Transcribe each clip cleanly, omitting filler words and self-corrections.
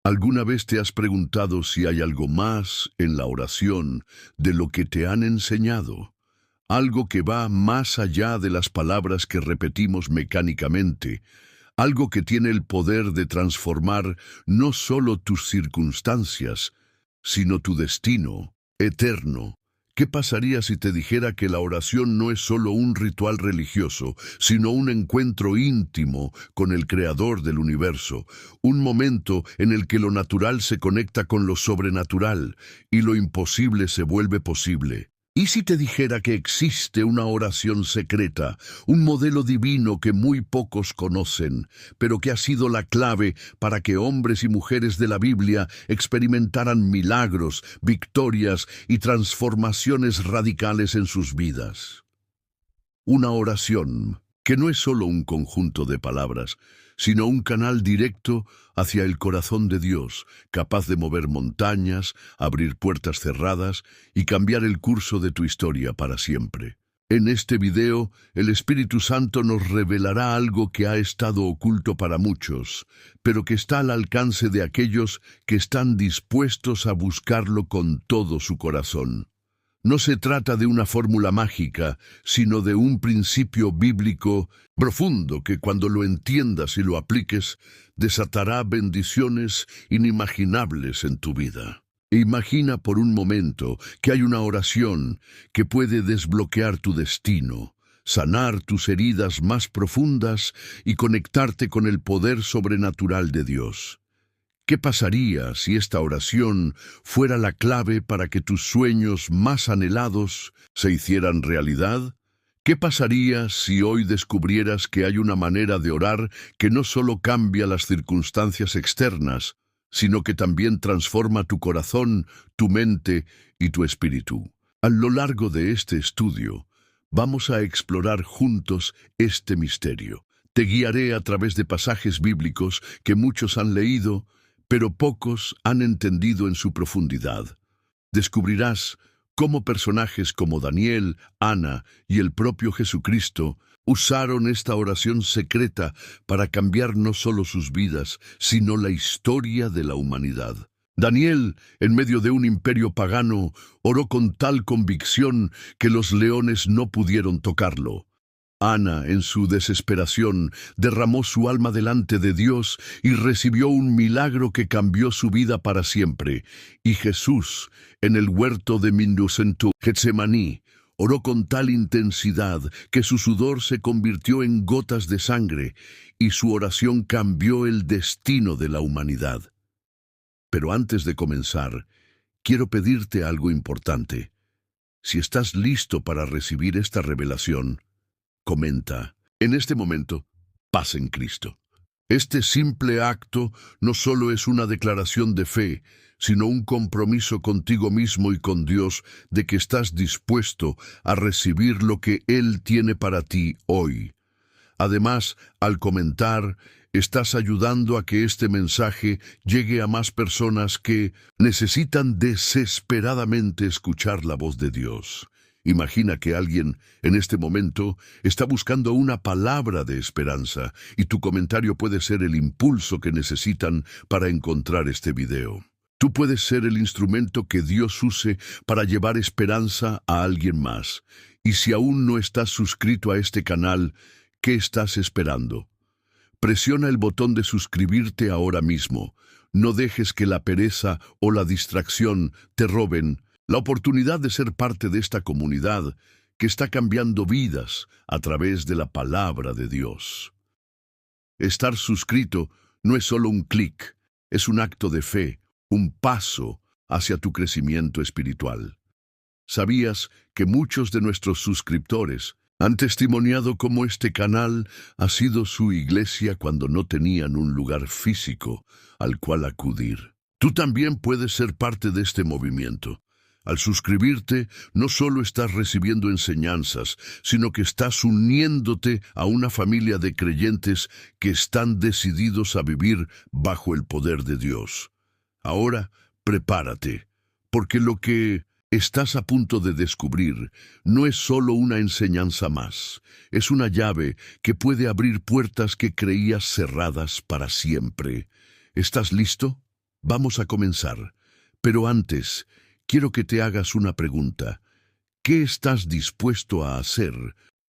¿Alguna vez te has preguntado si hay algo más en la oración de lo que te han enseñado? Algo que va más allá de las palabras que repetimos mecánicamente, algo que tiene el poder de transformar no solo tus circunstancias, sino tu destino eterno. ¿Qué pasaría si te dijera que la oración no es solo un ritual religioso, sino un encuentro íntimo con el Creador del universo, un momento en el que lo natural se conecta con lo sobrenatural y lo imposible se vuelve posible? ¿Y si te dijera que existe una oración secreta, un modelo divino que muy pocos conocen, pero que ha sido la clave para que hombres y mujeres de la Biblia experimentaran milagros, victorias y transformaciones radicales en sus vidas? Una oración que no es solo un conjunto de palabras, sino un canal directo hacia el corazón de Dios, capaz de mover montañas, abrir puertas cerradas y cambiar el curso de tu historia para siempre. En este video, el Espíritu Santo nos revelará algo que ha estado oculto para muchos, pero que está al alcance de aquellos que están dispuestos a buscarlo con todo su corazón. No se trata de una fórmula mágica, sino de un principio bíblico profundo que cuando lo entiendas y lo apliques, desatará bendiciones inimaginables en tu vida. Imagina por un momento que hay una oración que puede desbloquear tu destino, sanar tus heridas más profundas y conectarte con el poder sobrenatural de Dios. ¿Qué pasaría si esta oración fuera la clave para que tus sueños más anhelados se hicieran realidad? ¿Qué pasaría si hoy descubrieras que hay una manera de orar que no solo cambia las circunstancias externas, sino que también transforma tu corazón, tu mente y tu espíritu? A lo largo de este estudio, vamos a explorar juntos este misterio. Te guiaré a través de pasajes bíblicos que muchos han leído, pero pocos han entendido en su profundidad. Descubrirás cómo personajes como Daniel, Ana y el propio Jesucristo usaron esta oración secreta para cambiar no solo sus vidas, sino la historia de la humanidad. Daniel, en medio de un imperio pagano, oró con tal convicción que los leones no pudieron tocarlo. Ana, en su desesperación, derramó su alma delante de Dios y recibió un milagro que cambió su vida para siempre. Y Jesús, en el huerto de Mindusentu, Getsemaní, oró con tal intensidad que su sudor se convirtió en gotas de sangre y su oración cambió el destino de la humanidad. Pero antes de comenzar, quiero pedirte algo importante. Si estás listo para recibir esta revelación, comenta, en este momento, paz en Cristo. Este simple acto no solo es una declaración de fe, sino un compromiso contigo mismo y con Dios de que estás dispuesto a recibir lo que Él tiene para ti hoy. Además, al comentar, estás ayudando a que este mensaje llegue a más personas que necesitan desesperadamente escuchar la voz de Dios. Imagina que alguien, en este momento, está buscando una palabra de esperanza y tu comentario puede ser el impulso que necesitan para encontrar este video. Tú puedes ser el instrumento que Dios use para llevar esperanza a alguien más. Y si aún no estás suscrito a este canal, ¿qué estás esperando? Presiona el botón de suscribirte ahora mismo. No dejes que la pereza o la distracción te roben la oportunidad de ser parte de esta comunidad que está cambiando vidas a través de la palabra de Dios. Estar suscrito no es solo un clic, es un acto de fe, un paso hacia tu crecimiento espiritual. ¿Sabías que muchos de nuestros suscriptores han testimoniado cómo este canal ha sido su iglesia cuando no tenían un lugar físico al cual acudir? Tú también puedes ser parte de este movimiento. Al suscribirte, no solo estás recibiendo enseñanzas, sino que estás uniéndote a una familia de creyentes que están decididos a vivir bajo el poder de Dios. Ahora, prepárate, porque lo que estás a punto de descubrir no es solo una enseñanza más, es una llave que puede abrir puertas que creías cerradas para siempre. ¿Estás listo? Vamos a comenzar, pero antes, quiero que te hagas una pregunta. ¿Qué estás dispuesto a hacer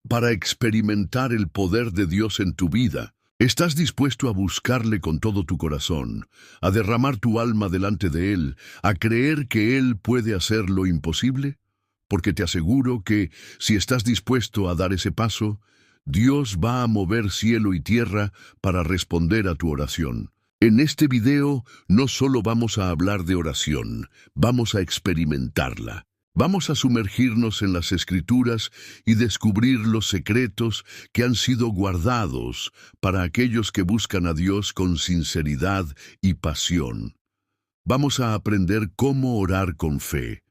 para experimentar el poder de Dios en tu vida? ¿Estás dispuesto a buscarle con todo tu corazón, a derramar tu alma delante de Él, a creer que Él puede hacer lo imposible? Porque te aseguro que, si estás dispuesto a dar ese paso, Dios va a mover cielo y tierra para responder a tu oración. En este video no solo vamos a hablar de oración, vamos a experimentarla. Vamos a sumergirnos en las Escrituras y descubrir los secretos que han sido guardados para aquellos que buscan a Dios con sinceridad y pasión. Vamos a aprender cómo orar con fe,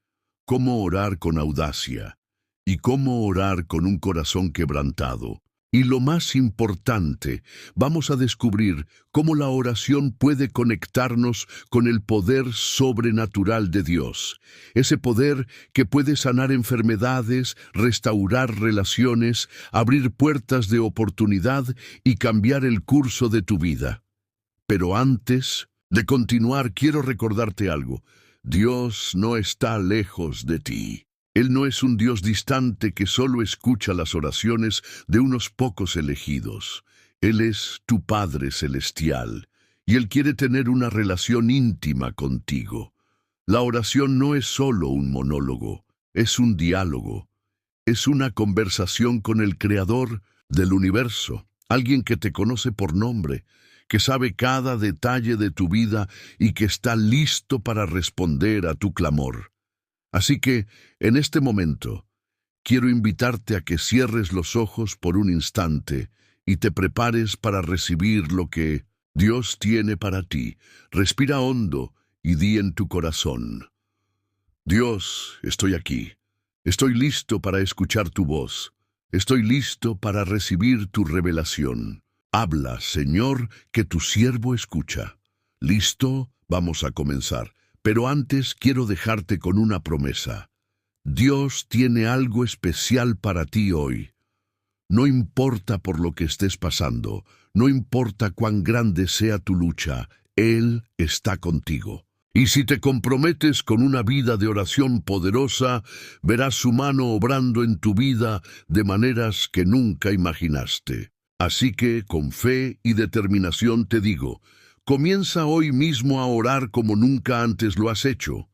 cómo orar con audacia y cómo orar con un corazón quebrantado. Y lo más importante, vamos a descubrir cómo la oración puede conectarnos con el poder sobrenatural de Dios. Ese poder que puede sanar enfermedades, restaurar relaciones, abrir puertas de oportunidad y cambiar el curso de tu vida. Pero antes de continuar, quiero recordarte algo. Dios no está lejos de ti. Él no es un Dios distante que solo escucha las oraciones de unos pocos elegidos. Él es tu Padre Celestial, y Él quiere tener una relación íntima contigo. La oración no es solo un monólogo, es un diálogo. Es una conversación con el Creador del universo, alguien que te conoce por nombre, que sabe cada detalle de tu vida y que está listo para responder a tu clamor. Así que, en este momento, quiero invitarte a que cierres los ojos por un instante y te prepares para recibir lo que Dios tiene para ti. Respira hondo y di en tu corazón: Dios, estoy aquí. Estoy listo para escuchar tu voz. Estoy listo para recibir tu revelación. Habla, Señor, que tu siervo escucha. ¿Listo? Vamos a comenzar. Pero antes quiero dejarte con una promesa. Dios tiene algo especial para ti hoy. No importa por lo que estés pasando, no importa cuán grande sea tu lucha, Él está contigo. Y si te comprometes con una vida de oración poderosa, verás su mano obrando en tu vida de maneras que nunca imaginaste. Así que, con fe y determinación te digo, comienza hoy mismo a orar como nunca antes lo has hecho.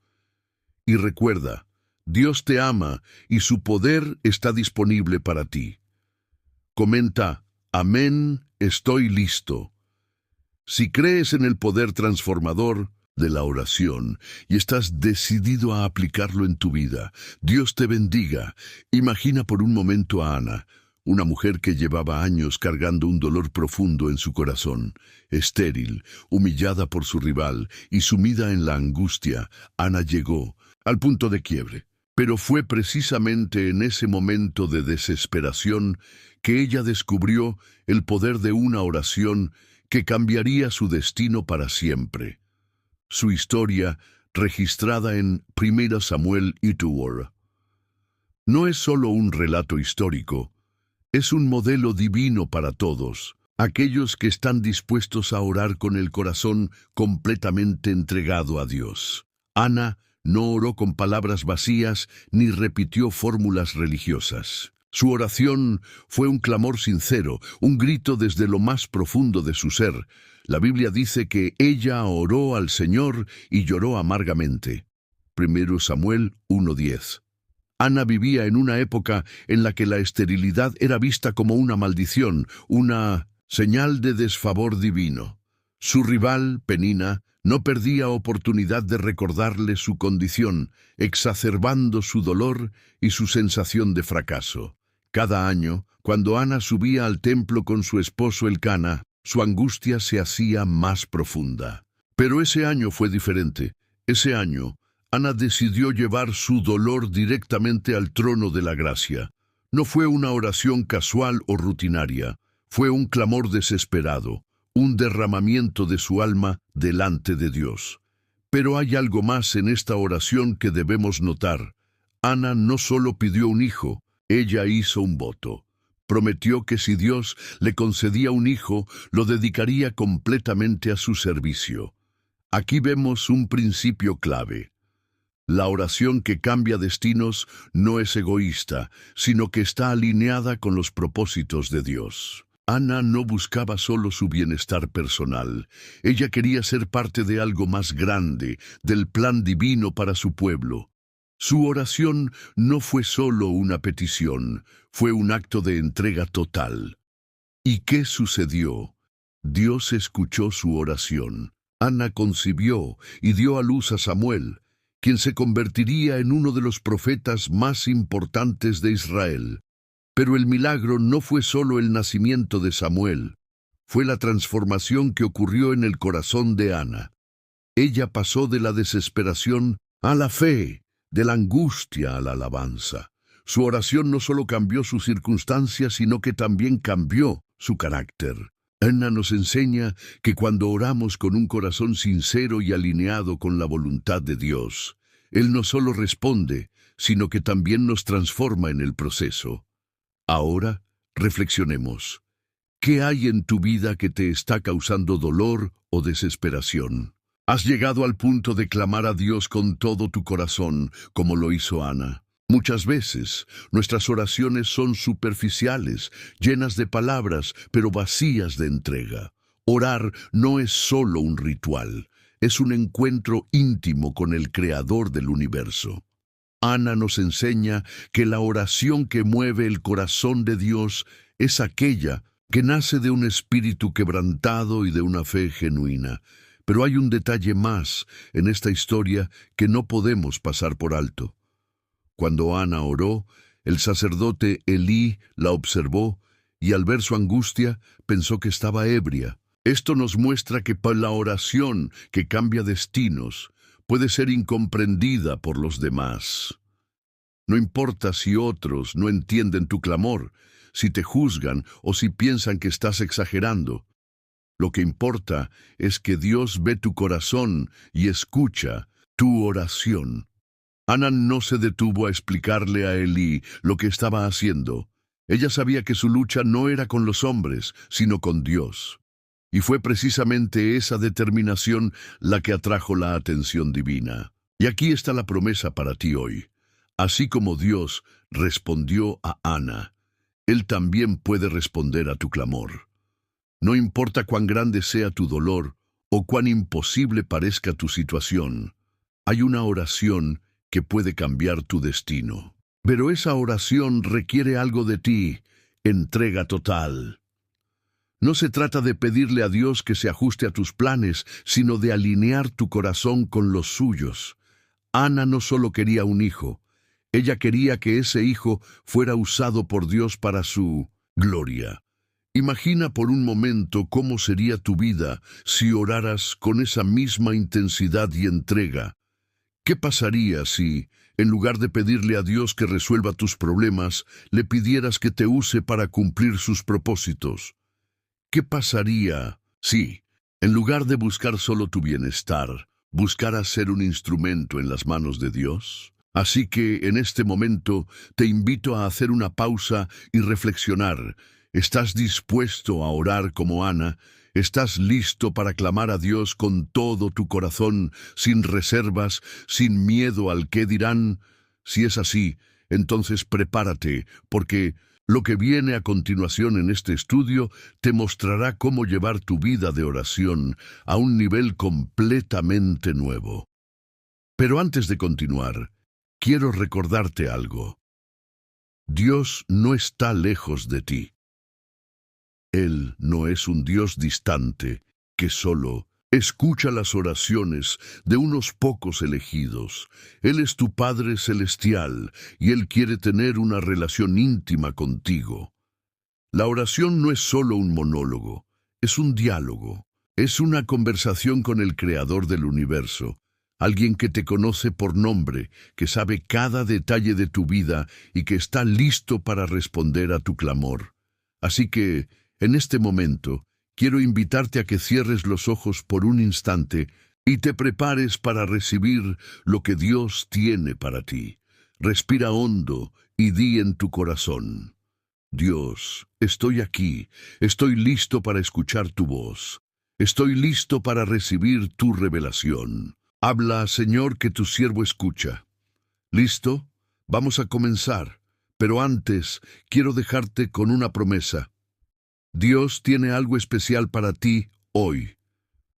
Y recuerda, Dios te ama y su poder está disponible para ti. Comenta: Amén, estoy listo. Si crees en el poder transformador de la oración y estás decidido a aplicarlo en tu vida, Dios te bendiga. Imagina por un momento a Ana, una mujer que llevaba años cargando un dolor profundo en su corazón. Estéril, humillada por su rival y sumida en la angustia, Ana llegó al punto de quiebre. Pero fue precisamente en ese momento de desesperación que ella descubrió el poder de una oración que cambiaría su destino para siempre. Su historia, registrada en 1 Samuel 8, no es solo un relato histórico, es un modelo divino para todos, aquellos que están dispuestos a orar con el corazón completamente entregado a Dios. Ana no oró con palabras vacías ni repitió fórmulas religiosas. Su oración fue un clamor sincero, un grito desde lo más profundo de su ser. La Biblia dice que ella oró al Señor y lloró amargamente. 1 Samuel 1:10. Ana vivía en una época en la que la esterilidad era vista como una maldición, una señal de desfavor divino. Su rival, Penina, no perdía oportunidad de recordarle su condición, exacerbando su dolor y su sensación de fracaso. Cada año, cuando Ana subía al templo con su esposo Elcana, su angustia se hacía más profunda. Pero ese año fue diferente. Ese año, Ana decidió llevar su dolor directamente al trono de la gracia. No fue una oración casual o rutinaria, fue un clamor desesperado, un derramamiento de su alma delante de Dios. Pero hay algo más en esta oración que debemos notar. Ana no solo pidió un hijo, ella hizo un voto. Prometió que si Dios le concedía un hijo, lo dedicaría completamente a su servicio. Aquí vemos un principio clave. La oración que cambia destinos no es egoísta, sino que está alineada con los propósitos de Dios. Ana no buscaba solo su bienestar personal. Ella quería ser parte de algo más grande, del plan divino para su pueblo. Su oración no fue solo una petición, fue un acto de entrega total. ¿Y qué sucedió? Dios escuchó su oración. Ana concibió y dio a luz a Samuel, quien se convertiría en uno de los profetas más importantes de Israel. Pero el milagro no fue solo el nacimiento de Samuel, fue la transformación que ocurrió en el corazón de Ana. Ella pasó de la desesperación a la fe, de la angustia a la alabanza. Su oración no solo cambió sus circunstancias, sino que también cambió su carácter. Ana nos enseña que cuando oramos con un corazón sincero y alineado con la voluntad de Dios, Él no solo responde, sino que también nos transforma en el proceso. Ahora, reflexionemos. ¿Qué hay en tu vida que te está causando dolor o desesperación? ¿Has llegado al punto de clamar a Dios con todo tu corazón, como lo hizo Ana? Muchas veces, nuestras oraciones son superficiales, llenas de palabras, pero vacías de entrega. Orar no es solo un ritual, es un encuentro íntimo con el Creador del universo. Ana nos enseña que la oración que mueve el corazón de Dios es aquella que nace de un espíritu quebrantado y de una fe genuina. Pero hay un detalle más en esta historia que no podemos pasar por alto. Cuando Ana oró, el sacerdote Elí la observó y al ver su angustia pensó que estaba ebria. Esto nos muestra que la oración que cambia destinos puede ser incomprendida por los demás. No importa si otros no entienden tu clamor, si te juzgan o si piensan que estás exagerando. Lo que importa es que Dios ve tu corazón y escucha tu oración. Ana no se detuvo a explicarle a Elí lo que estaba haciendo. Ella sabía que su lucha no era con los hombres, sino con Dios. Y fue precisamente esa determinación la que atrajo la atención divina. Y aquí está la promesa para ti hoy. Así como Dios respondió a Ana, Él también puede responder a tu clamor. No importa cuán grande sea tu dolor o cuán imposible parezca tu situación, hay una oración que puede cambiar tu destino. Pero esa oración requiere algo de ti, entrega total. No se trata de pedirle a Dios que se ajuste a tus planes, sino de alinear tu corazón con los suyos. Ana no solo quería un hijo, ella quería que ese hijo fuera usado por Dios para su gloria. Imagina por un momento cómo sería tu vida si oraras con esa misma intensidad y entrega. ¿Qué pasaría si, en lugar de pedirle a Dios que resuelva tus problemas, le pidieras que te use para cumplir sus propósitos? ¿Qué pasaría si, en lugar de buscar solo tu bienestar, buscaras ser un instrumento en las manos de Dios? Así que, en este momento, te invito a hacer una pausa y reflexionar. ¿Estás dispuesto a orar como Ana? ¿Estás listo para clamar a Dios con todo tu corazón, sin reservas, sin miedo al qué dirán? Si es así, entonces prepárate, porque lo que viene a continuación en este estudio te mostrará cómo llevar tu vida de oración a un nivel completamente nuevo. Pero antes de continuar, quiero recordarte algo. Dios no está lejos de ti. Él no es un Dios distante que solo escucha las oraciones de unos pocos elegidos. Él es tu Padre Celestial y Él quiere tener una relación íntima contigo. La oración no es solo un monólogo, es un diálogo. Es una conversación con el Creador del universo, alguien que te conoce por nombre, que sabe cada detalle de tu vida y que está listo para responder a tu clamor. Así que, en este momento, quiero invitarte a que cierres los ojos por un instante y te prepares para recibir lo que Dios tiene para ti. Respira hondo y di en tu corazón: Dios, estoy aquí, estoy listo para escuchar tu voz. Estoy listo para recibir tu revelación. Habla, Señor, que tu siervo escucha. ¿Listo? Vamos a comenzar. Pero antes, quiero dejarte con una promesa. Dios tiene algo especial para ti hoy.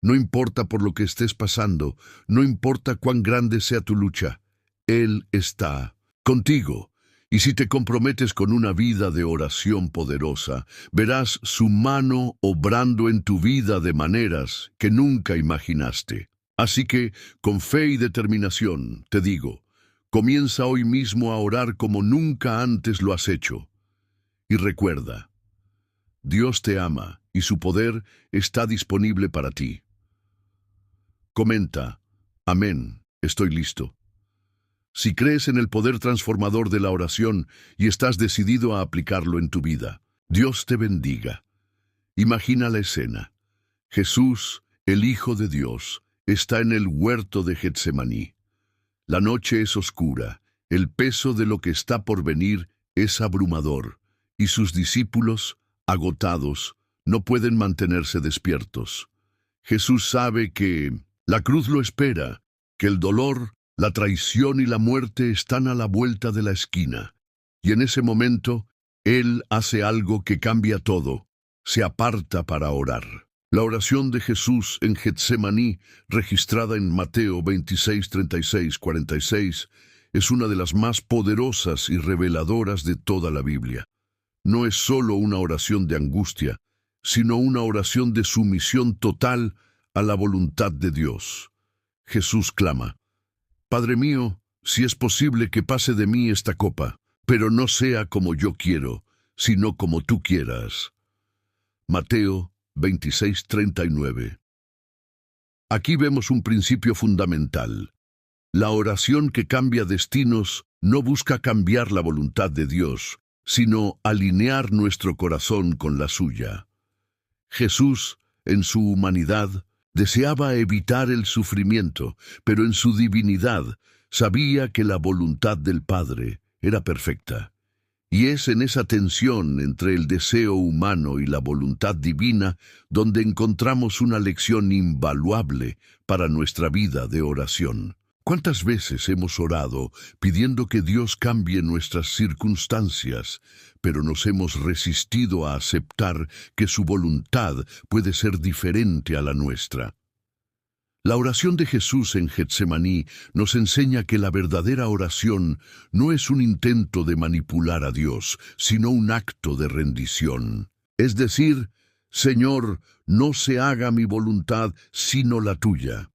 No importa por lo que estés pasando, no importa cuán grande sea tu lucha, Él está contigo. Y si te comprometes con una vida de oración poderosa, verás su mano obrando en tu vida de maneras que nunca imaginaste. Así que, con fe y determinación, te digo, comienza hoy mismo a orar como nunca antes lo has hecho. Y recuerda, Dios te ama y su poder está disponible para ti. Comenta, amén, estoy listo. Si crees en el poder transformador de la oración y estás decidido a aplicarlo en tu vida, Dios te bendiga. Imagina la escena. Jesús, el Hijo de Dios, está en el huerto de Getsemaní. La noche es oscura, el peso de lo que está por venir es abrumador, y sus discípulos, agotados, no pueden mantenerse despiertos. Jesús sabe que la cruz lo espera, que el dolor, la traición y la muerte están a la vuelta de la esquina. Y en ese momento, Él hace algo que cambia todo. Se aparta para orar. La oración de Jesús en Getsemaní, registrada en Mateo 26, 36, 46, es una de las más poderosas y reveladoras de toda la Biblia. No es solo una oración de angustia, sino una oración de sumisión total a la voluntad de Dios. Jesús clama, Padre mío, si es posible que pase de mí esta copa, pero no sea como yo quiero, sino como tú quieras. Mateo 26, 39. Aquí vemos un principio fundamental. La oración que cambia destinos no busca cambiar la voluntad de Dios, sino alinear nuestro corazón con la suya. Jesús, en su humanidad, deseaba evitar el sufrimiento, pero en su divinidad sabía que la voluntad del Padre era perfecta. Y es en esa tensión entre el deseo humano y la voluntad divina donde encontramos una lección invaluable para nuestra vida de oración. ¿Cuántas veces hemos orado pidiendo que Dios cambie nuestras circunstancias, pero nos hemos resistido a aceptar que su voluntad puede ser diferente a la nuestra? La oración de Jesús en Getsemaní nos enseña que la verdadera oración no es un intento de manipular a Dios, sino un acto de rendición. Es decir, Señor, no se haga mi voluntad sino la tuya.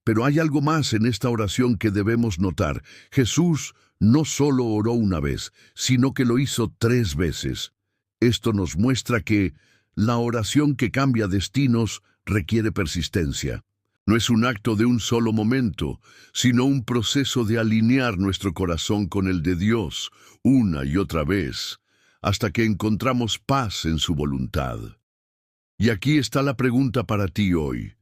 Pero hay algo más en esta oración que debemos notar. Jesús no solo oró una vez, sino que lo hizo 3 veces. Esto nos muestra que la oración que cambia destinos requiere persistencia. No es un acto de un solo momento, sino un proceso de alinear nuestro corazón con el de Dios, una y otra vez, hasta que encontramos paz en su voluntad. Y aquí está la pregunta para ti hoy.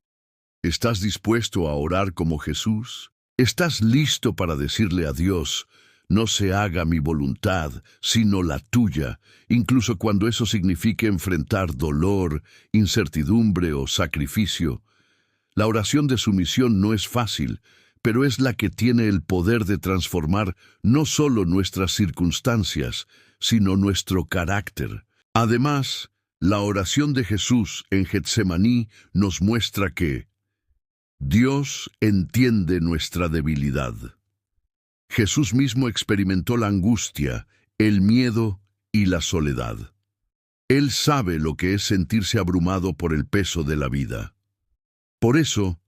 ¿Estás dispuesto a orar como Jesús? ¿Estás listo para decirle a Dios, no se haga mi voluntad, sino la tuya, incluso cuando eso signifique enfrentar dolor, incertidumbre o sacrificio? La oración de sumisión no es fácil, pero es la que tiene el poder de transformar no solo nuestras circunstancias, sino nuestro carácter. Además, la oración de Jesús en Getsemaní nos muestra que Dios entiende nuestra debilidad. Jesús mismo experimentó la angustia, el miedo y la soledad. Él sabe lo que es sentirse abrumado por el peso de la vida. Por eso,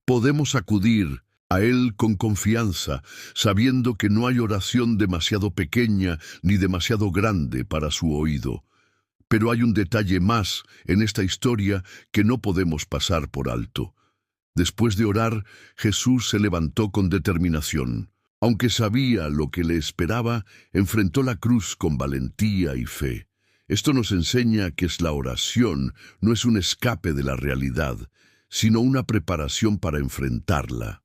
podemos acudir a Él con confianza, sabiendo que no hay oración demasiado pequeña ni demasiado grande para su oído. Pero hay un detalle más en esta historia que no podemos pasar por alto. Después de orar, Jesús se levantó con determinación. Aunque sabía lo que le esperaba, enfrentó la cruz con valentía y fe. Esto nos enseña que la oración no es un escape de la realidad, sino una preparación para enfrentarla.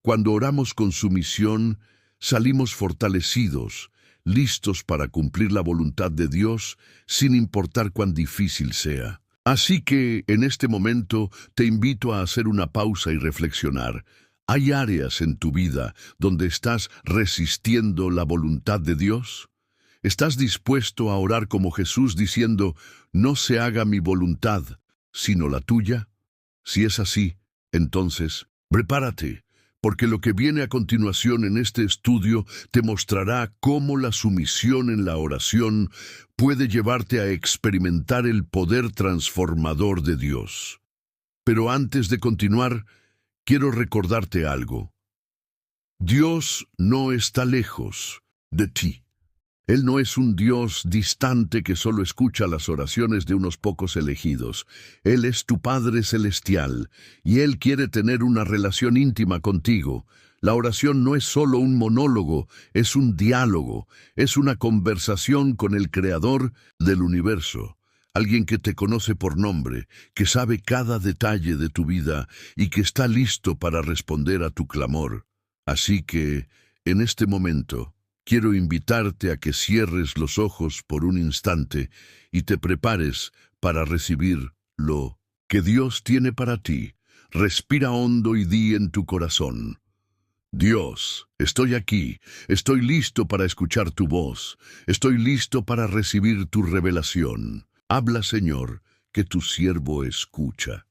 Cuando oramos con sumisión, salimos fortalecidos, listos para cumplir la voluntad de Dios, sin importar cuán difícil sea. Así que en este momento te invito a hacer una pausa y reflexionar. ¿Hay áreas en tu vida donde estás resistiendo la voluntad de Dios? ¿Estás dispuesto a orar como Jesús diciendo, no se haga mi voluntad, sino la tuya? Si es así, entonces, prepárate, porque lo que viene a continuación en este estudio te mostrará cómo la sumisión en la oración puede llevarte a experimentar el poder transformador de Dios. Pero antes de continuar, quiero recordarte algo. Dios no está lejos de ti. Él no es un Dios distante que solo escucha las oraciones de unos pocos elegidos. Él es tu Padre Celestial, y Él quiere tener una relación íntima contigo. La oración no es solo un monólogo, es un diálogo, es una conversación con el Creador del universo. Alguien que te conoce por nombre, que sabe cada detalle de tu vida y que está listo para responder a tu clamor. Así que, en este momento, quiero invitarte a que cierres los ojos por un instante y te prepares para recibir lo que Dios tiene para ti. Respira hondo y di en tu corazón: Dios, estoy aquí, estoy listo para escuchar tu voz, estoy listo para recibir tu revelación. Habla, Señor, que tu siervo escucha.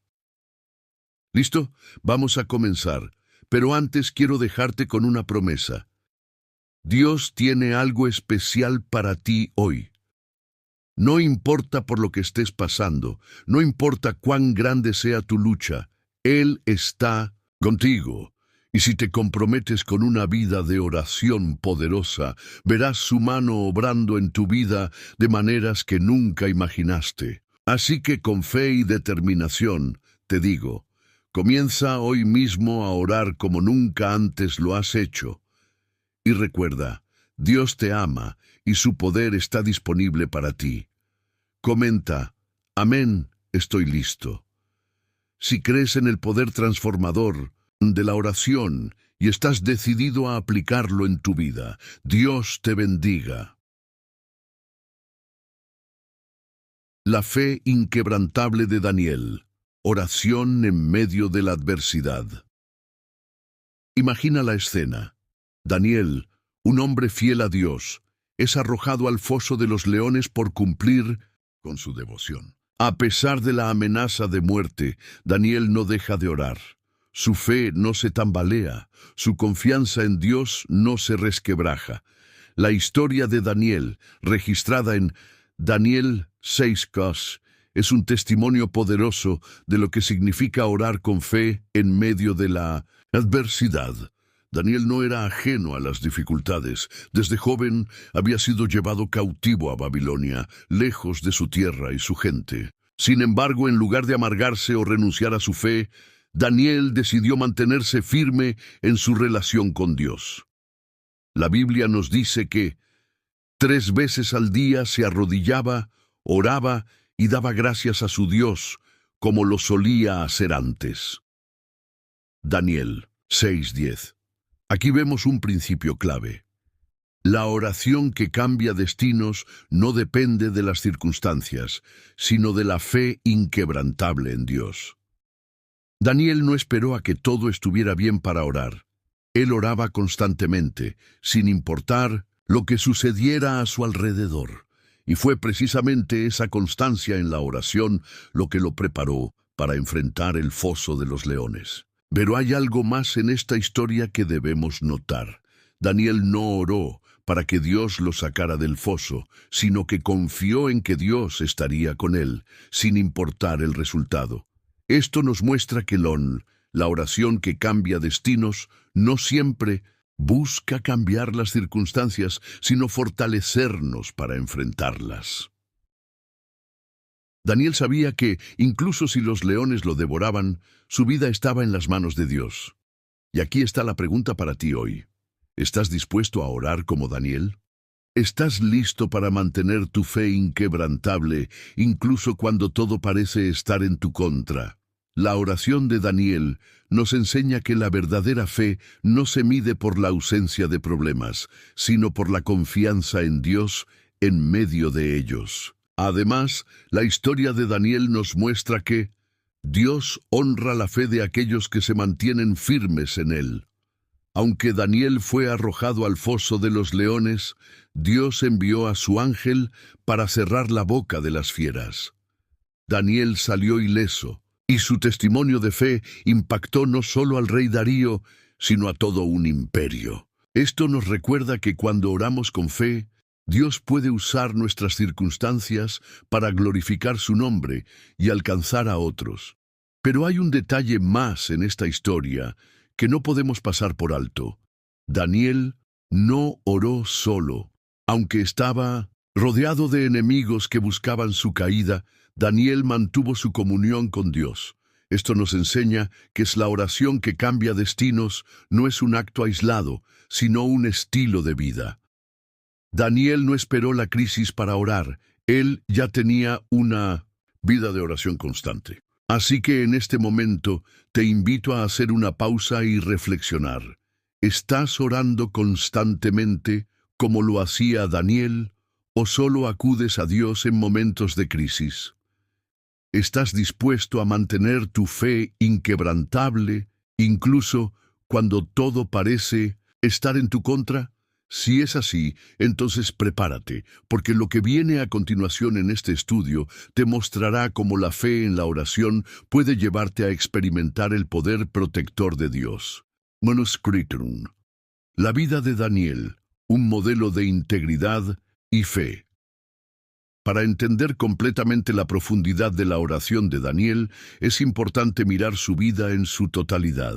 ¿Listo? Vamos a comenzar, pero antes quiero dejarte con una promesa. Dios tiene algo especial para ti hoy. No importa por lo que estés pasando, no importa cuán grande sea tu lucha, Él está contigo. Y si te comprometes con una vida de oración poderosa, verás su mano obrando en tu vida de maneras que nunca imaginaste. Así que con fe y determinación, te digo, comienza hoy mismo a orar como nunca antes lo has hecho. Y recuerda, Dios te ama y su poder está disponible para ti. Comenta: amén, estoy listo. Si crees en el poder transformador de la oración y estás decidido a aplicarlo en tu vida, Dios te bendiga. La fe inquebrantable de Daniel. Oración en medio de la adversidad. Imagina la escena. Daniel, un hombre fiel a Dios, es arrojado al foso de los leones por cumplir con su devoción. A pesar de la amenaza de muerte, Daniel no deja de orar. Su fe no se tambalea, su confianza en Dios no se resquebraja. La historia de Daniel, registrada en Daniel 6:2, es un testimonio poderoso de lo que significa orar con fe en medio de la adversidad. Daniel no era ajeno a las dificultades. Desde joven había sido llevado cautivo a Babilonia, lejos de su tierra y su gente. Sin embargo, en lugar de amargarse o renunciar a su fe, Daniel decidió mantenerse firme en su relación con Dios. La Biblia nos dice que 3 veces al día se arrodillaba, oraba y daba gracias a su Dios, como lo solía hacer antes. Daniel 6:10. Aquí vemos un principio clave. La oración que cambia destinos no depende de las circunstancias, sino de la fe inquebrantable en Dios. Daniel no esperó a que todo estuviera bien para orar. Él oraba constantemente, sin importar lo que sucediera a su alrededor. Y fue precisamente esa constancia en la oración lo que lo preparó para enfrentar el foso de los leones. Pero hay algo más en esta historia que debemos notar. Daniel no oró para que Dios lo sacara del foso, sino que confió en que Dios estaría con él, sin importar el resultado. Esto nos muestra que la oración que cambia destinos no siempre busca cambiar las circunstancias, sino fortalecernos para enfrentarlas. Daniel sabía que, incluso si los leones lo devoraban, su vida estaba en las manos de Dios. Y aquí está la pregunta para ti hoy. ¿Estás dispuesto a orar como Daniel? ¿Estás listo para mantener tu fe inquebrantable, incluso cuando todo parece estar en tu contra? La oración de Daniel nos enseña que la verdadera fe no se mide por la ausencia de problemas, sino por la confianza en Dios en medio de ellos. Además, la historia de Daniel nos muestra que Dios honra la fe de aquellos que se mantienen firmes en Él. Aunque Daniel fue arrojado al foso de los leones, Dios envió a su ángel para cerrar la boca de las fieras. Daniel salió ileso, y su testimonio de fe impactó no solo al rey Darío, sino a todo un imperio. Esto nos recuerda que cuando oramos con fe, Dios puede usar nuestras circunstancias para glorificar su nombre y alcanzar a otros. Pero hay un detalle más en esta historia que no podemos pasar por alto. Daniel no oró solo. Aunque estaba rodeado de enemigos que buscaban su caída, Daniel mantuvo su comunión con Dios. Esto nos enseña que es la oración que cambia destinos, no es un acto aislado, sino un estilo de vida. Daniel no esperó la crisis para orar, él ya tenía una vida de oración constante. Así que en este momento te invito a hacer una pausa y reflexionar. ¿Estás orando constantemente como lo hacía Daniel o solo acudes a Dios en momentos de crisis? ¿Estás dispuesto a mantener tu fe inquebrantable, incluso cuando todo parece estar en tu contra? Si es así, entonces prepárate, porque lo que viene a continuación en este estudio te mostrará cómo la fe en la oración puede llevarte a experimentar el poder protector de Dios. Manuscriptum. La vida de Daniel, un modelo de integridad y fe. Para entender completamente la profundidad de la oración de Daniel, es importante mirar su vida en su totalidad.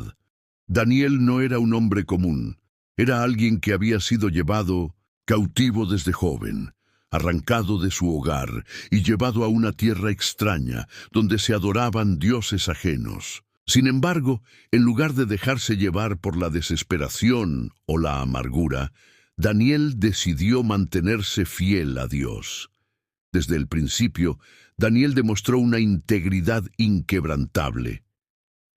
Daniel no era un hombre común. Era alguien que había sido llevado cautivo desde joven, arrancado de su hogar y llevado a una tierra extraña, donde se adoraban dioses ajenos. Sin embargo, en lugar de dejarse llevar por la desesperación o la amargura, Daniel decidió mantenerse fiel a Dios. Desde el principio, Daniel demostró una integridad inquebrantable.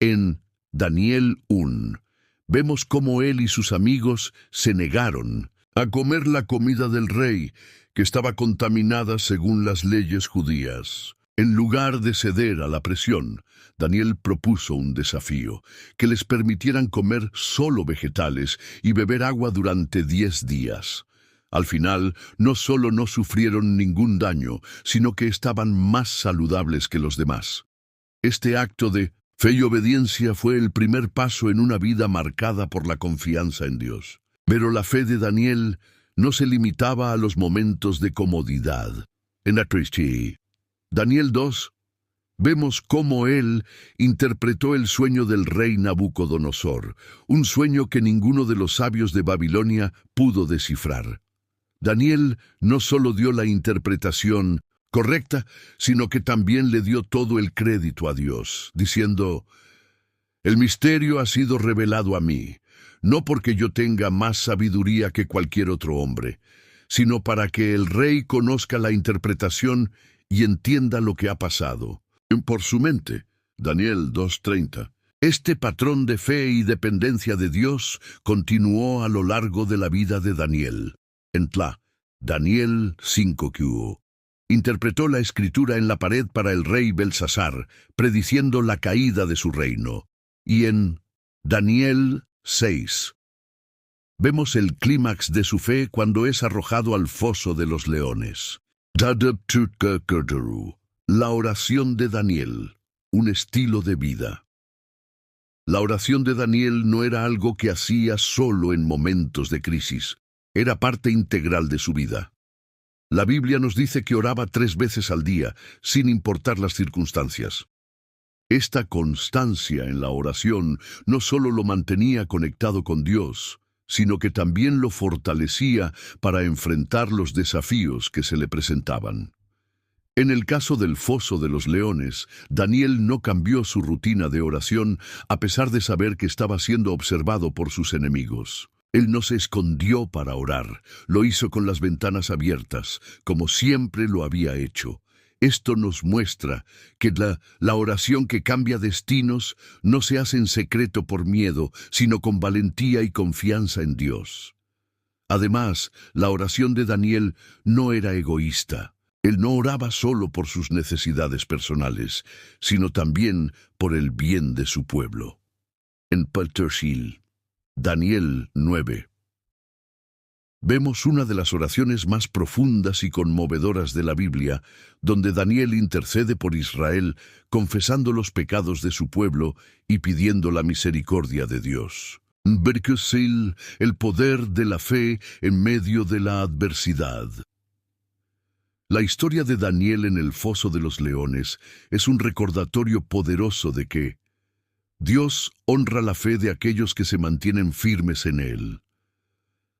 En Daniel 1, vemos cómo él y sus amigos se negaron a comer la comida del rey, que estaba contaminada según las leyes judías. En lugar de ceder a la presión, Daniel propuso un desafío, que les permitieran comer solo vegetales y beber agua durante 10 días. Al final, no solo no sufrieron ningún daño, sino que estaban más saludables que los demás. Este acto de fe y obediencia fue el primer paso en una vida marcada por la confianza en Dios. Pero la fe de Daniel no se limitaba a los momentos de comodidad. En Daniel 2, vemos cómo él interpretó el sueño del rey Nabucodonosor, un sueño que ninguno de los sabios de Babilonia pudo descifrar. Daniel no solo dio la interpretación correcta, sino que también le dio todo el crédito a Dios, diciendo: «El misterio ha sido revelado a mí, no porque yo tenga más sabiduría que cualquier otro hombre, sino para que el rey conozca la interpretación y entienda lo que ha pasado por su mente». Daniel 2:30. Este patrón de fe y dependencia de Dios continuó a lo largo de la vida de Daniel. En Daniel 5:q. Interpretó la escritura en la pared para el rey Belsasar, prediciendo la caída de su reino. Y en Daniel 6, vemos el clímax de su fe cuando es arrojado al foso de los leones. La oración de Daniel, un estilo de vida. La oración de Daniel no era algo que hacía solo en momentos de crisis, era parte integral de su vida. La Biblia nos dice que oraba 3 veces al día, sin importar las circunstancias. Esta constancia en la oración no solo lo mantenía conectado con Dios, sino que también lo fortalecía para enfrentar los desafíos que se le presentaban. En el caso del foso de los leones, Daniel no cambió su rutina de oración a pesar de saber que estaba siendo observado por sus enemigos. Él no se escondió para orar, lo hizo con las ventanas abiertas, como siempre lo había hecho. Esto nos muestra que la oración que cambia destinos no se hace en secreto por miedo, sino con valentía y confianza en Dios. Además, la oración de Daniel no era egoísta. Él no oraba solo por sus necesidades personales, sino también por el bien de su pueblo. En Paltershil, Daniel 9. Vemos una de las oraciones más profundas y conmovedoras de la Biblia, donde Daniel intercede por Israel, confesando los pecados de su pueblo y pidiendo la misericordia de Dios. Berkesil, el poder de la fe en medio de la adversidad. La historia de Daniel en el foso de los leones es un recordatorio poderoso de que Dios honra la fe de aquellos que se mantienen firmes en Él.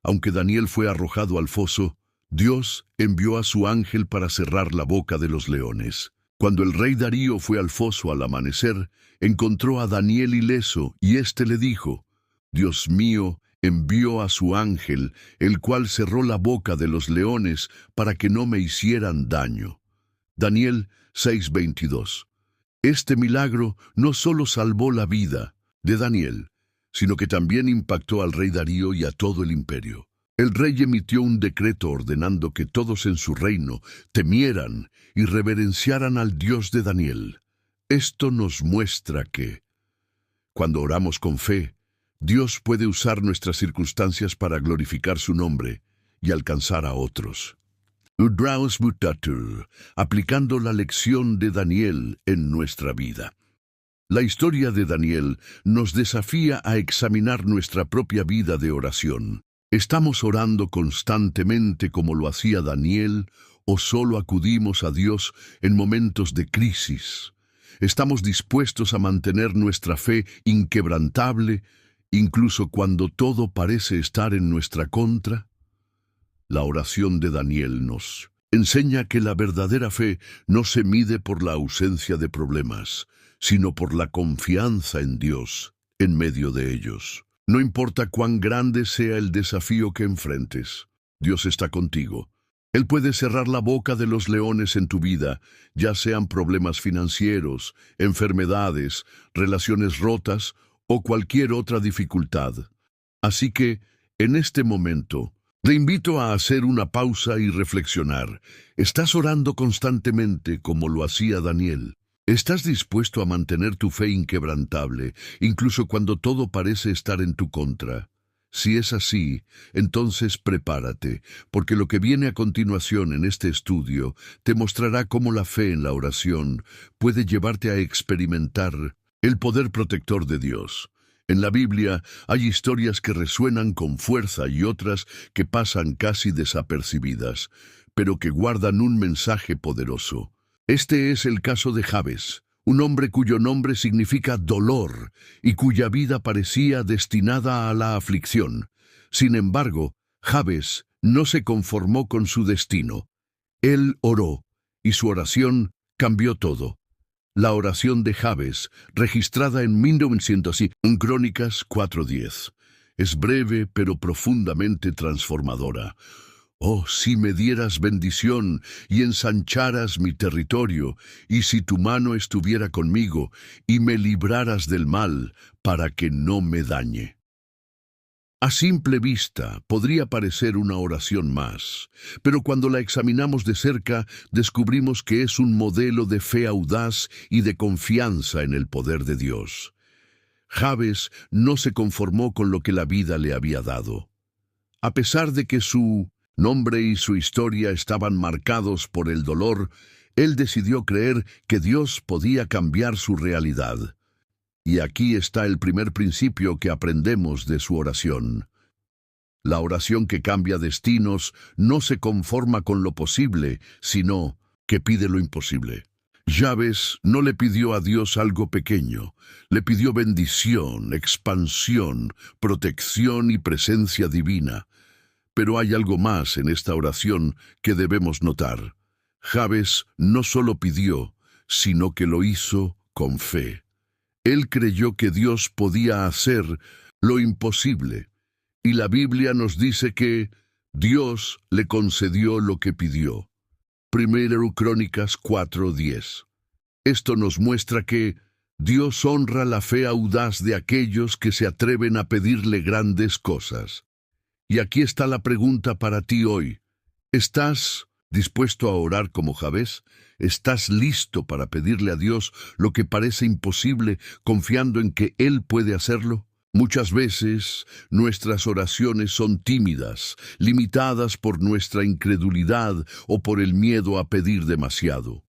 Aunque Daniel fue arrojado al foso, Dios envió a su ángel para cerrar la boca de los leones. Cuando el rey Darío fue al foso al amanecer, encontró a Daniel ileso y éste le dijo: Dios mío envió a su ángel, el cual cerró la boca de los leones para que no me hicieran daño. Daniel 6:22. Este milagro no solo salvó la vida de Daniel, sino que también impactó al rey Darío y a todo el imperio. El rey emitió un decreto ordenando que todos en su reino temieran y reverenciaran al Dios de Daniel. Esto nos muestra que, cuando oramos con fe, Dios puede usar nuestras circunstancias para glorificar su nombre y alcanzar a otros. Udraus Mutatur, aplicando la lección de Daniel en nuestra vida. La historia de Daniel nos desafía a examinar nuestra propia vida de oración. ¿Estamos orando constantemente como lo hacía Daniel o solo acudimos a Dios en momentos de crisis? ¿Estamos dispuestos a mantener nuestra fe inquebrantable incluso cuando todo parece estar en nuestra contra? La oración de Daniel nos enseña que la verdadera fe no se mide por la ausencia de problemas, sino por la confianza en Dios en medio de ellos. No importa cuán grande sea el desafío que enfrentes, Dios está contigo. Él puede cerrar la boca de los leones en tu vida, ya sean problemas financieros, enfermedades, relaciones rotas o cualquier otra dificultad. Así que, en este momento, te invito a hacer una pausa y reflexionar. ¿Estás orando constantemente como lo hacía Daniel? ¿Estás dispuesto a mantener tu fe inquebrantable, incluso cuando todo parece estar en tu contra? Si es así, entonces prepárate, porque lo que viene a continuación en este estudio te mostrará cómo la fe en la oración puede llevarte a experimentar el poder protector de Dios. En la Biblia hay historias que resuenan con fuerza y otras que pasan casi desapercibidas, pero que guardan un mensaje poderoso. Este es el caso de Jabes, un hombre cuyo nombre significa dolor y cuya vida parecía destinada a la aflicción. Sin embargo, Jabes no se conformó con su destino. Él oró, y su oración cambió todo. La oración de Jabes, registrada en 1900 en Crónicas 4:10, es breve pero profundamente transformadora. Oh, si me dieras bendición y ensancharas mi territorio, y si tu mano estuviera conmigo y me libraras del mal, para que no me dañe. A simple vista podría parecer una oración más, pero cuando la examinamos de cerca descubrimos que es un modelo de fe audaz y de confianza en el poder de Dios. Jabes no se conformó con lo que la vida le había dado. A pesar de que su nombre y su historia estaban marcados por el dolor, él decidió creer que Dios podía cambiar su realidad. Y aquí está el primer principio que aprendemos de su oración. La oración que cambia destinos no se conforma con lo posible, sino que pide lo imposible. Jabes no le pidió a Dios algo pequeño, le pidió bendición, expansión, protección y presencia divina. Pero hay algo más en esta oración que debemos notar. Jabes no solo pidió, sino que lo hizo con fe. Él creyó que Dios podía hacer lo imposible, y la Biblia nos dice que Dios le concedió lo que pidió. Primero Crónicas 4:10. Esto nos muestra que Dios honra la fe audaz de aquellos que se atreven a pedirle grandes cosas. Y aquí está la pregunta para ti hoy. ¿Estás ¿Dispuesto a orar como Jabez? ¿Estás listo para pedirle a Dios lo que parece imposible, confiando en que Él puede hacerlo? Muchas veces nuestras oraciones son tímidas, limitadas por nuestra incredulidad o por el miedo a pedir demasiado.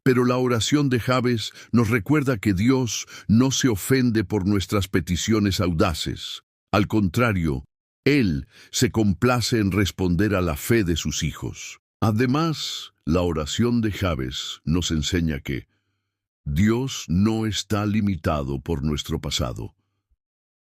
Pero la oración de Jabez nos recuerda que Dios no se ofende por nuestras peticiones audaces. Al contrario, Él se complace en responder a la fe de sus hijos. Además, la oración de Jabez nos enseña que Dios no está limitado por nuestro pasado.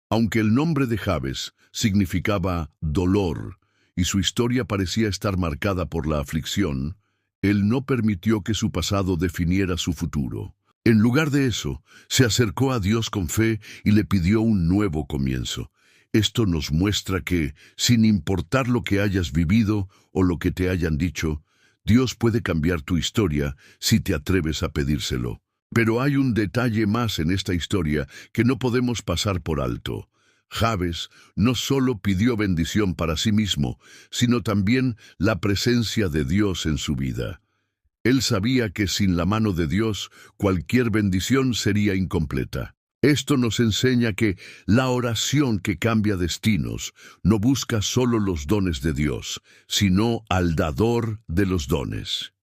Aunque el nombre de Jabez significaba dolor y su historia parecía estar marcada por la aflicción, él no permitió que su pasado definiera su futuro. En lugar de eso, se acercó a Dios con fe y le pidió un nuevo comienzo. Esto nos muestra que, sin importar lo que hayas vivido o lo que te hayan dicho, Dios puede cambiar tu historia si te atreves a pedírselo. Pero hay un detalle más en esta historia que no podemos pasar por alto. Jabez no solo pidió bendición para sí mismo, sino también la presencia de Dios en su vida. Él sabía que sin la mano de Dios, cualquier bendición sería incompleta. Esto nos enseña que la oración que cambia destinos no busca solo los dones de Dios, sino al dador de los dones.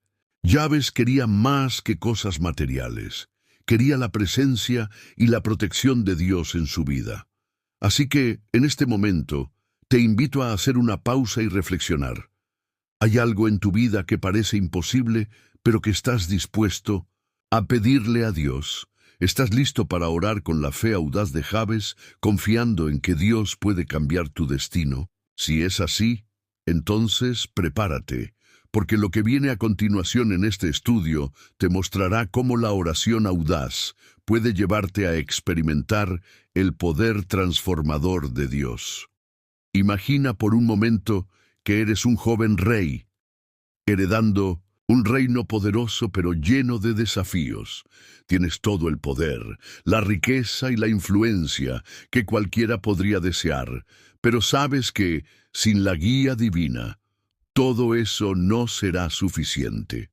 Jabez quería más que cosas materiales. Quería la presencia y la protección de Dios en su vida. Así que, en este momento, te invito a hacer una pausa y reflexionar. ¿Hay algo en tu vida que parece imposible, pero que estás dispuesto a pedirle a Dios? ¿Estás listo para orar con la fe audaz de Jabez, confiando en que Dios puede cambiar tu destino? Si es así, entonces prepárate, porque lo que viene a continuación en este estudio te mostrará cómo la oración audaz puede llevarte a experimentar el poder transformador de Dios. Imagina por un momento que eres un joven rey, heredando un reino poderoso pero lleno de desafíos. Tienes todo el poder, la riqueza y la influencia que cualquiera podría desear, pero sabes que, sin la guía divina, todo eso no será suficiente.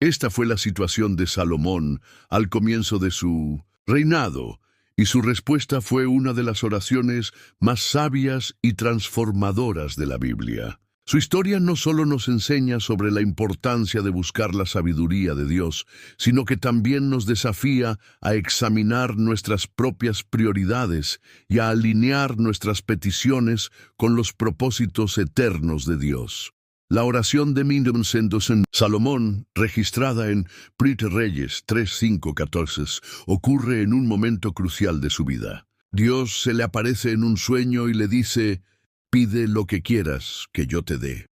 Esta fue la situación de Salomón al comienzo de su reinado, y su respuesta fue una de las oraciones más sabias y transformadoras de la Biblia. Su historia no solo nos enseña sobre la importancia de buscar la sabiduría de Dios, sino que también nos desafía a examinar nuestras propias prioridades y a alinear nuestras peticiones con los propósitos eternos de Dios. La oración de Salomón, registrada en Primera de Reyes 3:5-14, ocurre en un momento crucial de su vida. Dios se le aparece en un sueño y le dice: «Pide lo que quieras que yo te dé».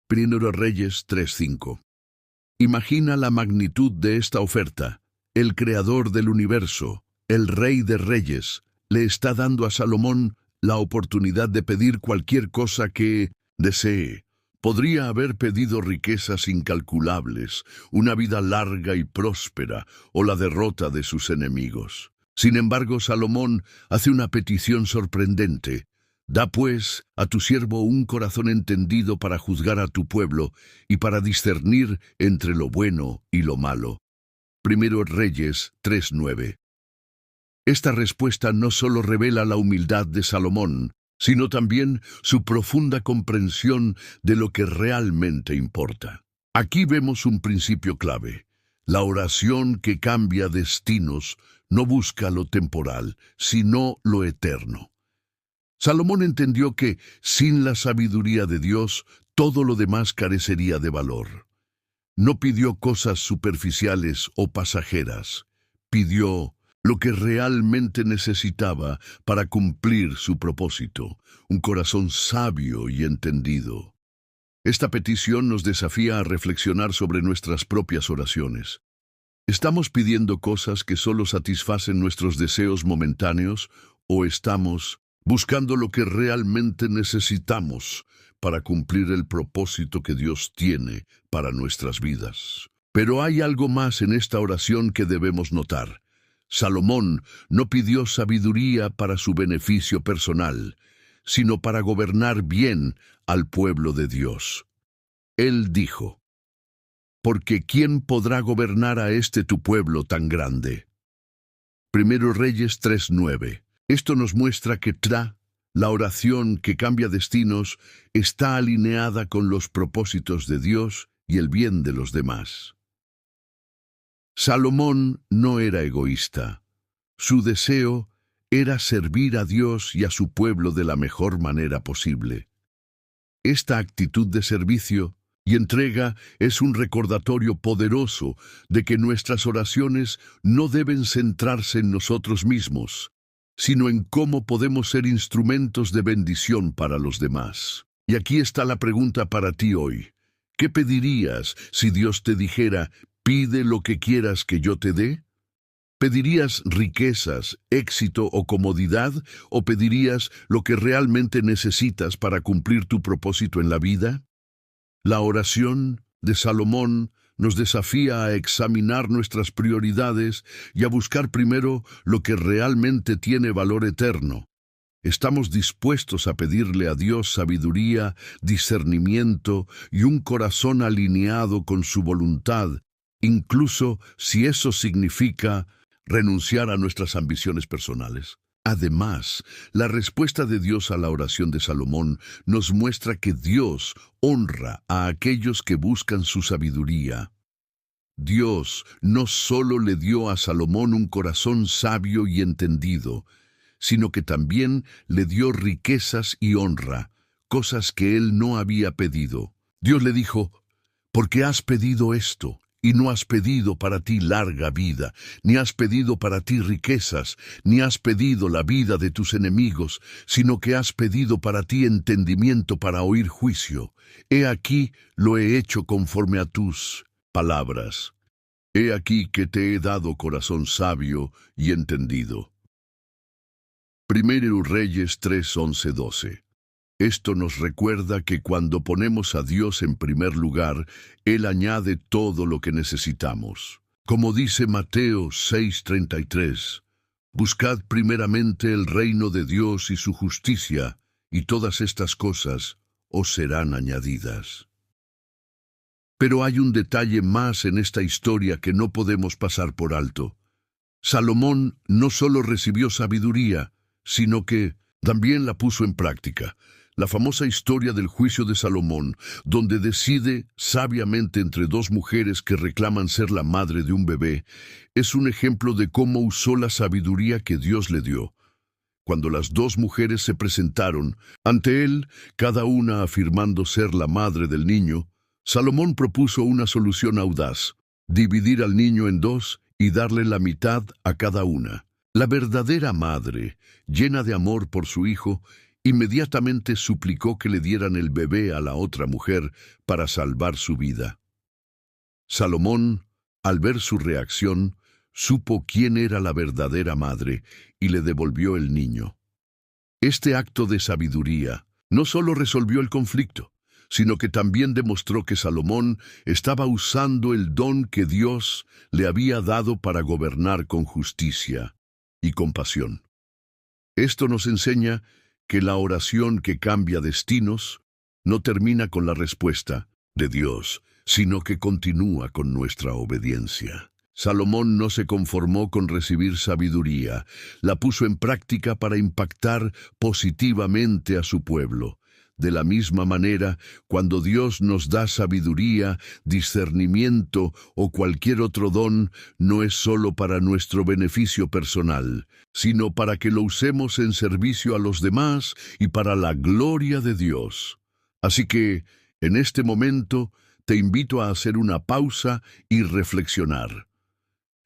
Primera de Reyes 3:5. Imagina la magnitud de esta oferta. El Creador del universo, el Rey de Reyes, le está dando a Salomón la oportunidad de pedir cualquier cosa que desee. Podría haber pedido riquezas incalculables, una vida larga y próspera, o la derrota de sus enemigos. Sin embargo, Salomón hace una petición sorprendente. Da pues a tu siervo un corazón entendido para juzgar a tu pueblo y para discernir entre lo bueno y lo malo. Primero Reyes 3:9. Esta respuesta no solo revela la humildad de Salomón, sino también su profunda comprensión de lo que realmente importa. Aquí vemos un principio clave. La oración que cambia destinos no busca lo temporal, sino lo eterno. Salomón entendió que, sin la sabiduría de Dios, todo lo demás carecería de valor. No pidió cosas superficiales o pasajeras. Pidió lo que realmente necesitaba para cumplir su propósito, un corazón sabio y entendido. Esta petición nos desafía a reflexionar sobre nuestras propias oraciones. ¿Estamos pidiendo cosas que solo satisfacen nuestros deseos momentáneos o estamos buscando lo que realmente necesitamos para cumplir el propósito que Dios tiene para nuestras vidas? Pero hay algo más en esta oración que debemos notar. Salomón no pidió sabiduría para su beneficio personal, sino para gobernar bien al pueblo de Dios. Él dijo: porque ¿quién podrá gobernar a este tu pueblo tan grande? Primero Reyes 3:9. Esto nos muestra que la oración que cambia destinos, está alineada con los propósitos de Dios y el bien de los demás. Salomón no era egoísta. Su deseo era servir a Dios y a su pueblo de la mejor manera posible. Esta actitud de servicio y entrega es un recordatorio poderoso de que nuestras oraciones no deben centrarse en nosotros mismos, sino en cómo podemos ser instrumentos de bendición para los demás. Y aquí está la pregunta para ti hoy. ¿Qué pedirías si Dios te dijera, pide lo que quieras que yo te dé? ¿Pedirías riquezas, éxito o comodidad, o pedirías lo que realmente necesitas para cumplir tu propósito en la vida? La oración de Salomón nos desafía a examinar nuestras prioridades y a buscar primero lo que realmente tiene valor eterno. ¿Estamos dispuestos a pedirle a Dios sabiduría, discernimiento y un corazón alineado con su voluntad, incluso si eso significa renunciar a nuestras ambiciones personales? Además, la respuesta de Dios a la oración de Salomón nos muestra que Dios honra a aquellos que buscan su sabiduría. Dios no solo le dio a Salomón un corazón sabio y entendido, sino que también le dio riquezas y honra, cosas que él no había pedido. Dios le dijo, «Porque has pedido esto, y no has pedido para ti larga vida, ni has pedido para ti riquezas, ni has pedido la vida de tus enemigos, sino que has pedido para ti entendimiento para oír juicio. He aquí lo he hecho conforme a tus palabras. He aquí que te he dado corazón sabio y entendido». Primero Reyes 3:11-12. Esto nos recuerda que cuando ponemos a Dios en primer lugar, Él añade todo lo que necesitamos. Como dice Mateo 6:33, «Buscad primeramente el reino de Dios y su justicia, y todas estas cosas os serán añadidas». Pero hay un detalle más en esta historia que no podemos pasar por alto. Salomón no solo recibió sabiduría, sino que también la puso en práctica. La famosa historia del juicio de Salomón, donde decide sabiamente entre dos mujeres que reclaman ser la madre de un bebé, es un ejemplo de cómo usó la sabiduría que Dios le dio. Cuando las dos mujeres se presentaron ante él, cada una afirmando ser la madre del niño, Salomón propuso una solución audaz: dividir al niño en dos y darle la mitad a cada una. La verdadera madre, llena de amor por su hijo, inmediatamente suplicó que le dieran el bebé a la otra mujer para salvar su vida. Salomón, al ver su reacción, supo quién era la verdadera madre y le devolvió el niño. Este acto de sabiduría no solo resolvió el conflicto, sino que también demostró que Salomón estaba usando el don que Dios le había dado para gobernar con justicia y compasión. Esto nos enseña que la oración que cambia destinos no termina con la respuesta de Dios, sino que continúa con nuestra obediencia. Salomón no se conformó con recibir sabiduría, la puso en práctica para impactar positivamente a su pueblo. De la misma manera, cuando Dios nos da sabiduría, discernimiento o cualquier otro don, no es solo para nuestro beneficio personal, sino para que lo usemos en servicio a los demás y para la gloria de Dios. Así que, en este momento, te invito a hacer una pausa y reflexionar.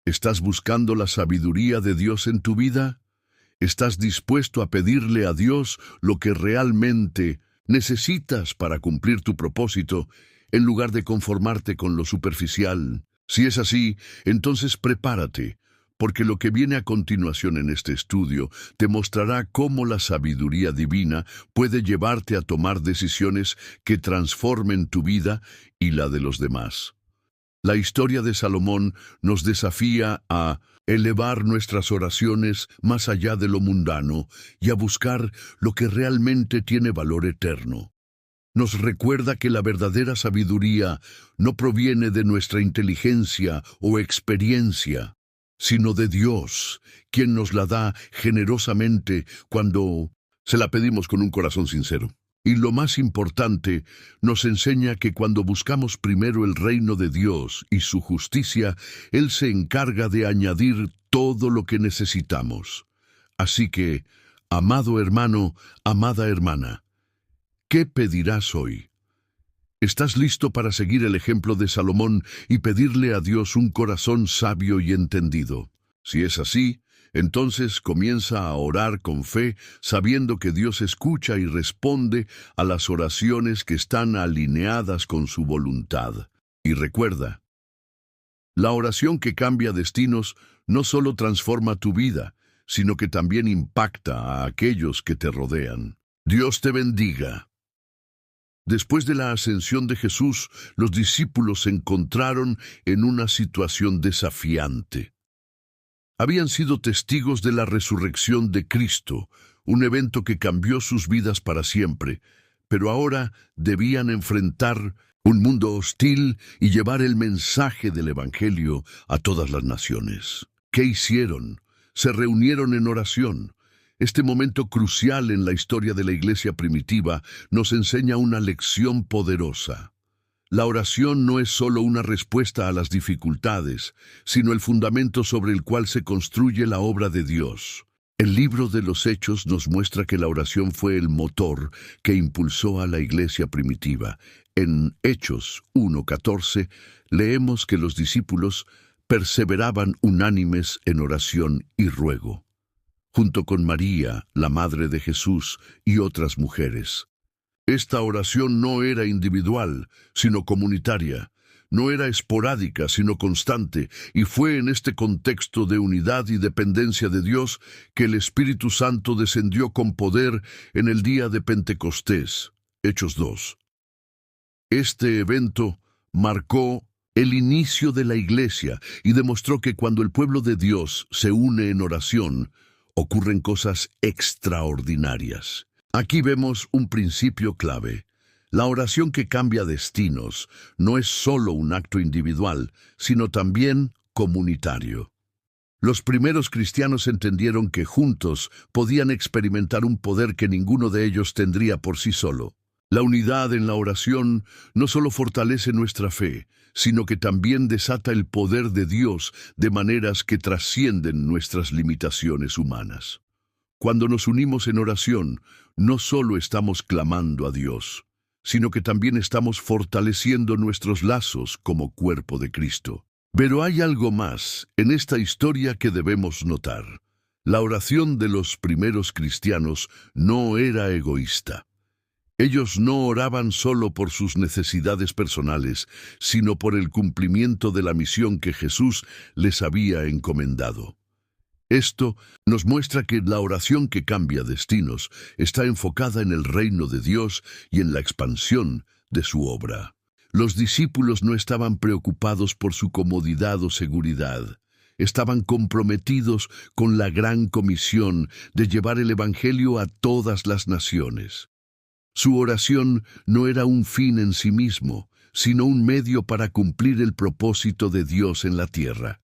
¿Estás buscando la sabiduría de Dios en tu vida? ¿Estás dispuesto a pedirle a Dios lo que realmente necesitas para cumplir tu propósito, en lugar de conformarte con lo superficial? Si es así, entonces prepárate, porque lo que viene a continuación en este estudio te mostrará cómo la sabiduría divina puede llevarte a tomar decisiones que transformen tu vida y la de los demás. La historia de Salomón nos desafía a elevar nuestras oraciones más allá de lo mundano y a buscar lo que realmente tiene valor eterno. Nos recuerda que la verdadera sabiduría no proviene de nuestra inteligencia o experiencia, sino de Dios, quien nos la da generosamente cuando se la pedimos con un corazón sincero. Y lo más importante, nos enseña que cuando buscamos primero el reino de Dios y su justicia, Él se encarga de añadir todo lo que necesitamos. Así que, amado hermano, amada hermana, ¿qué pedirás hoy? ¿Estás listo para seguir el ejemplo de Salomón y pedirle a Dios un corazón sabio y entendido? Si es así, entonces comienza a orar con fe, sabiendo que Dios escucha y responde a las oraciones que están alineadas con su voluntad. Y recuerda, la oración que cambia destinos no solo transforma tu vida, sino que también impacta a aquellos que te rodean. Dios te bendiga. Después de la ascensión de Jesús, los discípulos se encontraron en una situación desafiante. Habían sido testigos de la resurrección de Cristo, un evento que cambió sus vidas para siempre, pero ahora debían enfrentar un mundo hostil y llevar el mensaje del Evangelio a todas las naciones. ¿Qué hicieron? Se reunieron en oración. Este momento crucial en la historia de la iglesia primitiva nos enseña una lección poderosa. La oración no es solo una respuesta a las dificultades, sino el fundamento sobre el cual se construye la obra de Dios. El libro de los Hechos nos muestra que la oración fue el motor que impulsó a la iglesia primitiva. En Hechos 1:14 leemos que los discípulos perseveraban unánimes en oración y ruego, junto con María, la madre de Jesús, y otras mujeres. Esta oración no era individual, sino comunitaria. No era esporádica, sino constante, y fue en este contexto de unidad y dependencia de Dios que el Espíritu Santo descendió con poder en el día de Pentecostés. Hechos 2. Este evento marcó el inicio de la iglesia y demostró que cuando el pueblo de Dios se une en oración, ocurren cosas extraordinarias. Aquí vemos un principio clave. La oración que cambia destinos no es solo un acto individual, sino también comunitario. Los primeros cristianos entendieron que juntos podían experimentar un poder que ninguno de ellos tendría por sí solo. La unidad en la oración no solo fortalece nuestra fe, sino que también desata el poder de Dios de maneras que trascienden nuestras limitaciones humanas. Cuando nos unimos en oración, no solo estamos clamando a Dios, sino que también estamos fortaleciendo nuestros lazos como cuerpo de Cristo. Pero hay algo más en esta historia que debemos notar. La oración de los primeros cristianos no era egoísta. Ellos no oraban solo por sus necesidades personales, sino por el cumplimiento de la misión que Jesús les había encomendado. Esto nos muestra que la oración que cambia destinos está enfocada en el reino de Dios y en la expansión de su obra. Los discípulos no estaban preocupados por su comodidad o seguridad. Estaban comprometidos con la gran comisión de llevar el Evangelio a todas las naciones. Su oración no era un fin en sí mismo, sino un medio para cumplir el propósito de Dios en la tierra.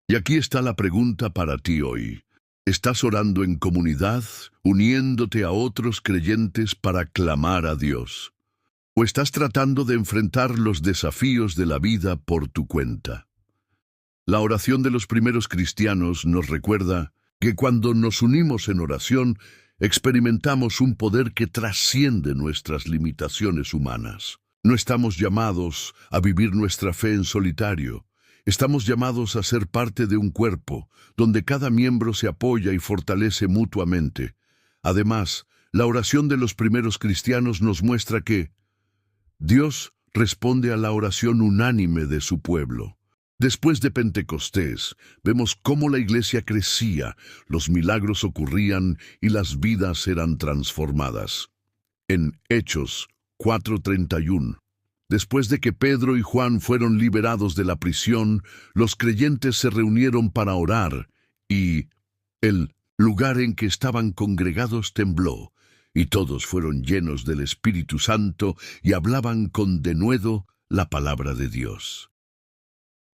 Y aquí está la pregunta para ti hoy. ¿Estás orando en comunidad, uniéndote a otros creyentes para clamar a Dios? ¿O estás tratando de enfrentar los desafíos de la vida por tu cuenta? La oración de los primeros cristianos nos recuerda que cuando nos unimos en oración, experimentamos un poder que trasciende nuestras limitaciones humanas. No estamos llamados a vivir nuestra fe en solitario. Estamos llamados a ser parte de un cuerpo, donde cada miembro se apoya y fortalece mutuamente. Además, la oración de los primeros cristianos nos muestra que Dios responde a la oración unánime de su pueblo. Después de Pentecostés, vemos cómo la iglesia crecía, los milagros ocurrían y las vidas eran transformadas. En Hechos 4:31, después de que Pedro y Juan fueron liberados de la prisión, los creyentes se reunieron para orar y el lugar en que estaban congregados tembló, y todos fueron llenos del Espíritu Santo y hablaban con denuedo la palabra de Dios.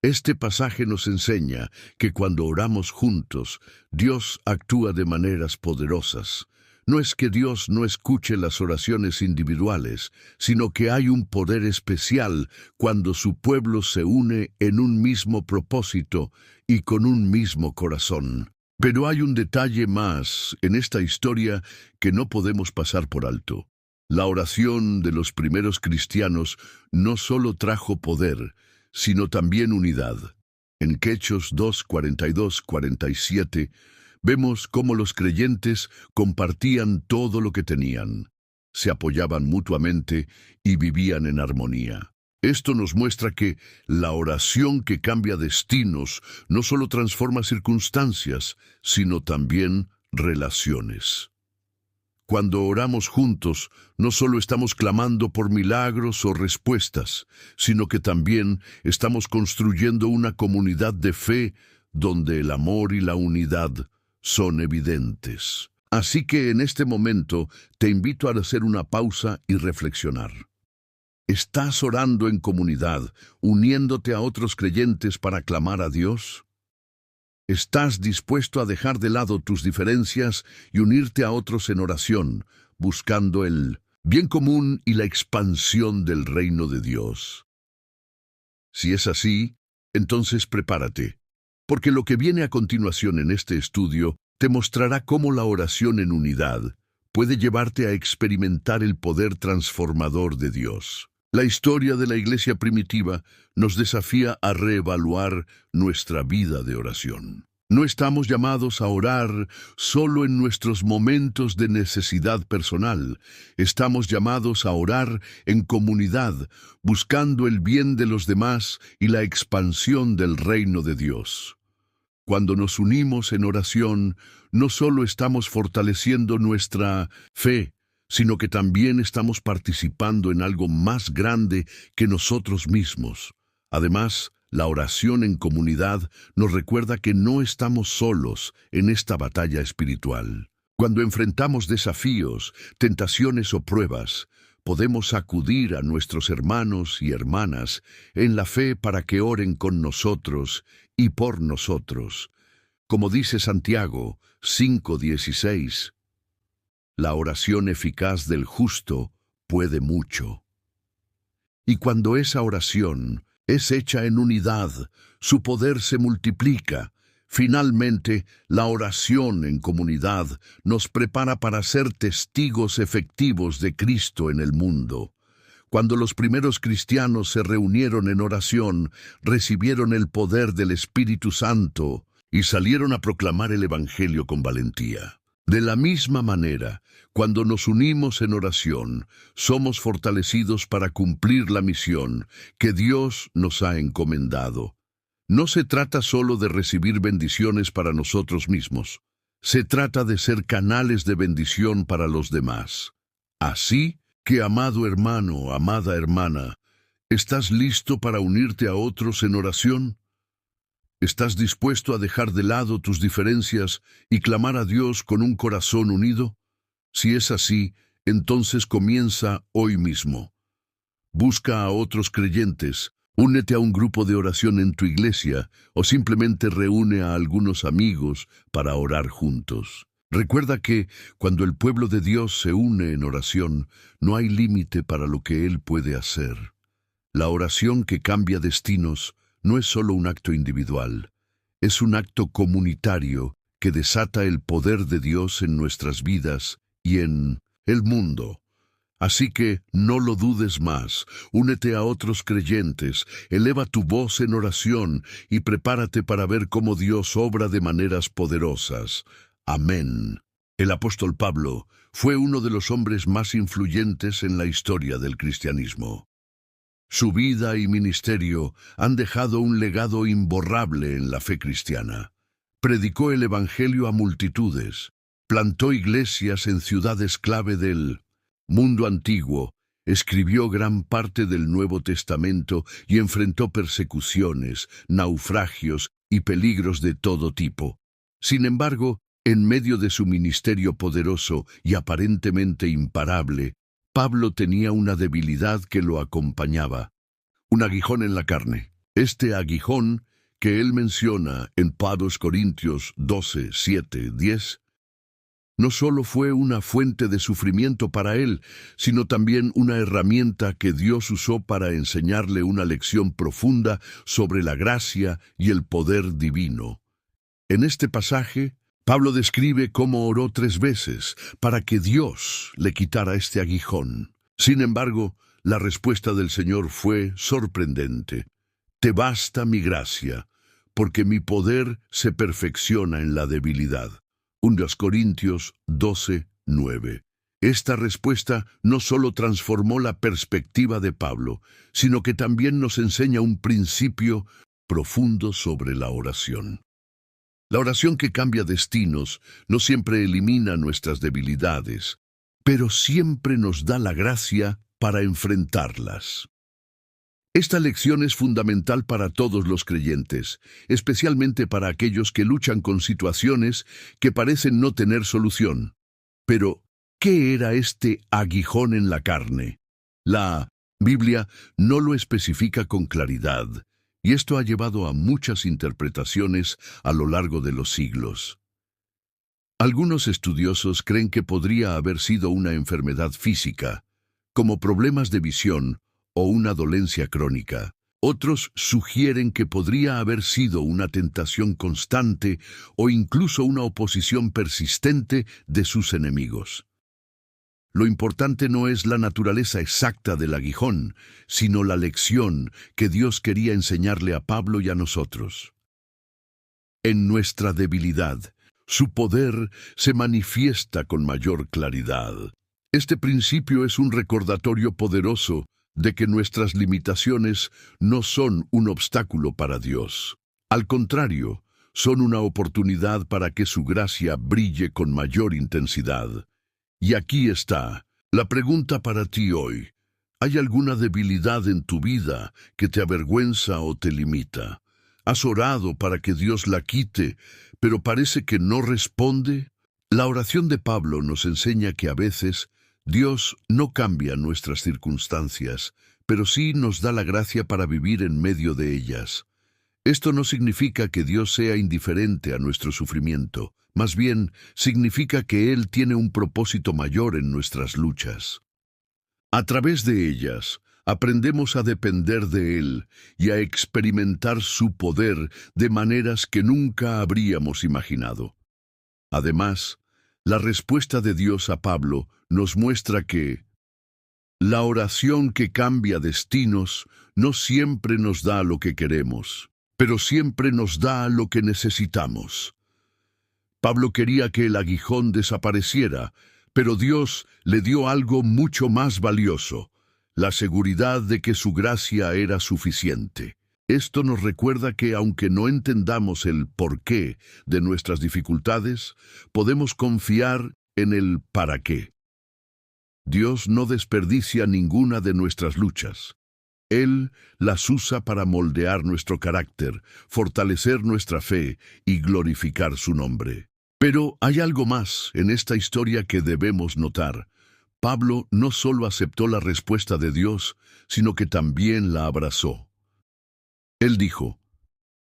Este pasaje nos enseña que cuando oramos juntos, Dios actúa de maneras poderosas. No es que Dios no escuche las oraciones individuales, sino que hay un poder especial cuando su pueblo se une en un mismo propósito y con un mismo corazón. Pero hay un detalle más en esta historia que no podemos pasar por alto. La oración de los primeros cristianos no solo trajo poder, sino también unidad. En Hechos 2, 42, 47, vemos cómo los creyentes compartían todo lo que tenían, se apoyaban mutuamente y vivían en armonía. Esto nos muestra que la oración que cambia destinos no solo transforma circunstancias, sino también relaciones. Cuando oramos juntos, no solo estamos clamando por milagros o respuestas, sino que también estamos construyendo una comunidad de fe donde el amor y la unidad son evidentes. Así que en este momento te invito a hacer una pausa y reflexionar. ¿Estás orando en comunidad, uniéndote a otros creyentes para clamar a Dios? ¿Estás dispuesto a dejar de lado tus diferencias y unirte a otros en oración, buscando el bien común y la expansión del reino de Dios? Si es así, entonces prepárate, porque lo que viene a continuación en este estudio te mostrará cómo la oración en unidad puede llevarte a experimentar el poder transformador de Dios. La historia de la iglesia primitiva nos desafía a reevaluar nuestra vida de oración. No estamos llamados a orar solo en nuestros momentos de necesidad personal. Estamos llamados a orar en comunidad, buscando el bien de los demás y la expansión del reino de Dios. Cuando nos unimos en oración, no solo estamos fortaleciendo nuestra fe, sino que también estamos participando en algo más grande que nosotros mismos. Además, la oración en comunidad nos recuerda que no estamos solos en esta batalla espiritual. Cuando enfrentamos desafíos, tentaciones o pruebas, podemos acudir a nuestros hermanos y hermanas en la fe para que oren con nosotros y por nosotros. Como dice Santiago 5:16, la oración eficaz del justo puede mucho. Y cuando esa oración es hecha en unidad, su poder se multiplica. Finalmente, la oración en comunidad nos prepara para ser testigos efectivos de Cristo en el mundo. Cuando los primeros cristianos se reunieron en oración, recibieron el poder del Espíritu Santo y salieron a proclamar el Evangelio con valentía. De la misma manera, cuando nos unimos en oración, somos fortalecidos para cumplir la misión que Dios nos ha encomendado. No se trata solo de recibir bendiciones para nosotros mismos. Se trata de ser canales de bendición para los demás. Así que, amado hermano, amada hermana, ¿estás listo para unirte a otros en oración? ¿Estás dispuesto a dejar de lado tus diferencias y clamar a Dios con un corazón unido? Si es así, entonces comienza hoy mismo. Busca a otros creyentes, únete a un grupo de oración en tu iglesia o simplemente reúne a algunos amigos para orar juntos. Recuerda que cuando el pueblo de Dios se une en oración, no hay límite para lo que Él puede hacer. La oración que cambia destinos no es solo un acto individual, es un acto comunitario que desata el poder de Dios en nuestras vidas y en el mundo. Así que no lo dudes más, únete a otros creyentes, eleva tu voz en oración y prepárate para ver cómo Dios obra de maneras poderosas. Amén. El apóstol Pablo fue uno de los hombres más influyentes en la historia del cristianismo. Su vida y ministerio han dejado un legado imborrable en la fe cristiana. Predicó el Evangelio a multitudes, plantó iglesias en ciudades clave del mundo antiguo, escribió gran parte del Nuevo Testamento y enfrentó persecuciones, naufragios y peligros de todo tipo. Sin embargo, En medio de su ministerio poderoso y aparentemente imparable, Pablo tenía una debilidad que lo acompañaba, un aguijón en la carne. Este aguijón que él menciona en 2 Corintios 12, 7, 10, no solo fue una fuente de sufrimiento para él, sino también una herramienta que Dios usó para enseñarle una lección profunda sobre la gracia y el poder divino. En este pasaje, Pablo describe cómo oró 3 veces para que Dios le quitara este aguijón. Sin embargo, la respuesta del Señor fue sorprendente. Te basta mi gracia, porque mi poder se perfecciona en la debilidad. 1 Corintios 12, 9. Esta respuesta no solo transformó la perspectiva de Pablo, sino que también nos enseña un principio profundo sobre la oración. La oración que cambia destinos no siempre elimina nuestras debilidades, pero siempre nos da la gracia para enfrentarlas. Esta lección es fundamental para todos los creyentes, especialmente para aquellos que luchan con situaciones que parecen no tener solución. Pero, ¿qué era este aguijón en la carne? La Biblia no lo especifica con claridad, y esto ha llevado a muchas interpretaciones a lo largo de los siglos. Algunos estudiosos creen que podría haber sido una enfermedad física, como problemas de visión o una dolencia crónica. Otros sugieren que podría haber sido una tentación constante o incluso una oposición persistente de sus enemigos. Lo importante no es la naturaleza exacta del aguijón, sino la lección que Dios quería enseñarle a Pablo y a nosotros. En nuestra debilidad, su poder se manifiesta con mayor claridad. Este principio es un recordatorio poderoso de que nuestras limitaciones no son un obstáculo para Dios. Al contrario, son una oportunidad para que su gracia brille con mayor intensidad. Y aquí está la pregunta para ti hoy. ¿Hay alguna debilidad en tu vida que te avergüenza o te limita? ¿Has orado para que Dios la quite, pero parece que no responde? La oración de Pablo nos enseña que a veces Dios no cambia nuestras circunstancias, pero sí nos da la gracia para vivir en medio de ellas. Esto no significa que Dios sea indiferente a nuestro sufrimiento, más bien significa que Él tiene un propósito mayor en nuestras luchas. A través de ellas, aprendemos a depender de Él y a experimentar su poder de maneras que nunca habríamos imaginado. Además, la respuesta de Dios a Pablo nos muestra que la oración que cambia destinos no siempre nos da lo que queremos, pero siempre nos da lo que necesitamos. Pablo quería que el aguijón desapareciera, pero Dios le dio algo mucho más valioso, la seguridad de que su gracia era suficiente. Esto nos recuerda que aunque no entendamos el porqué de nuestras dificultades, podemos confiar en el para qué. Dios no desperdicia ninguna de nuestras luchas. Él las usa para moldear nuestro carácter, fortalecer nuestra fe y glorificar su nombre. Pero hay algo más en esta historia que debemos notar. Pablo no solo aceptó la respuesta de Dios, sino que también la abrazó. Él dijo,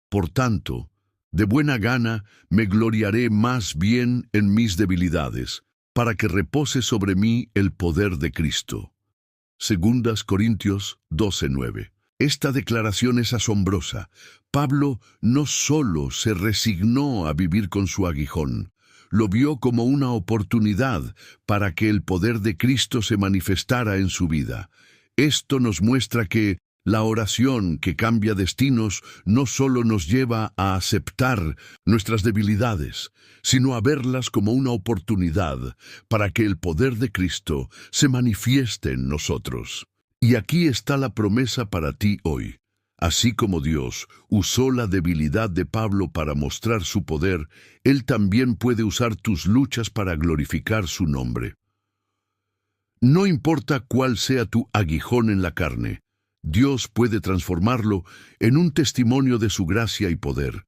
«Por tanto, de buena gana me gloriaré más bien en mis debilidades, para que repose sobre mí el poder de Cristo». 2 Corintios 12:9. Esta declaración es asombrosa. Pablo no solo se resignó a vivir con su aguijón, lo vio como una oportunidad para que el poder de Cristo se manifestara en su vida. Esto nos muestra que la oración que cambia destinos no solo nos lleva a aceptar nuestras debilidades, sino a verlas como una oportunidad para que el poder de Cristo se manifieste en nosotros. Y aquí está la promesa para ti hoy. Así como Dios usó la debilidad de Pablo para mostrar su poder, Él también puede usar tus luchas para glorificar su nombre. No importa cuál sea tu aguijón en la carne, Dios puede transformarlo en un testimonio de su gracia y poder.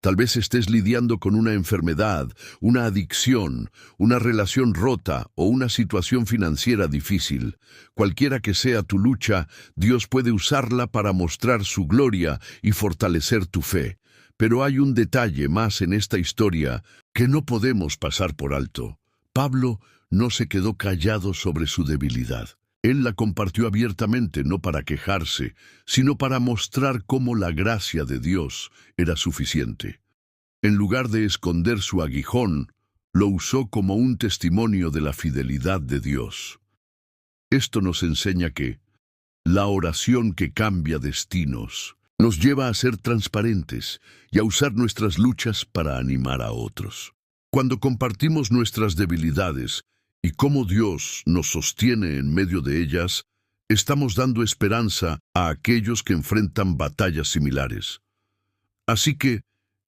Tal vez estés lidiando con una enfermedad, una adicción, una relación rota o una situación financiera difícil. Cualquiera que sea tu lucha, Dios puede usarla para mostrar su gloria y fortalecer tu fe. Pero hay un detalle más en esta historia que no podemos pasar por alto. Pablo no se quedó callado sobre su debilidad. Él la compartió abiertamente, no para quejarse, sino para mostrar cómo la gracia de Dios era suficiente. En lugar de esconder su aguijón, lo usó como un testimonio de la fidelidad de Dios. Esto nos enseña que la oración que cambia destinos nos lleva a ser transparentes y a usar nuestras luchas para animar a otros. Cuando compartimos nuestras debilidades y cómo Dios nos sostiene en medio de ellas, estamos dando esperanza a aquellos que enfrentan batallas similares. Así que,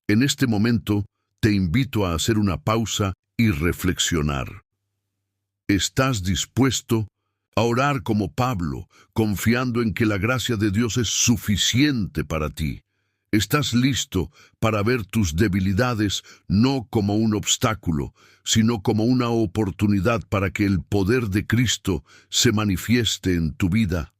en este momento, te invito a hacer una pausa y reflexionar. ¿Estás dispuesto a orar como Pablo, confiando en que la gracia de Dios es suficiente para ti? ¿Estás listo para ver tus debilidades no como un obstáculo, sino como una oportunidad para que el poder de Cristo se manifieste en tu vida?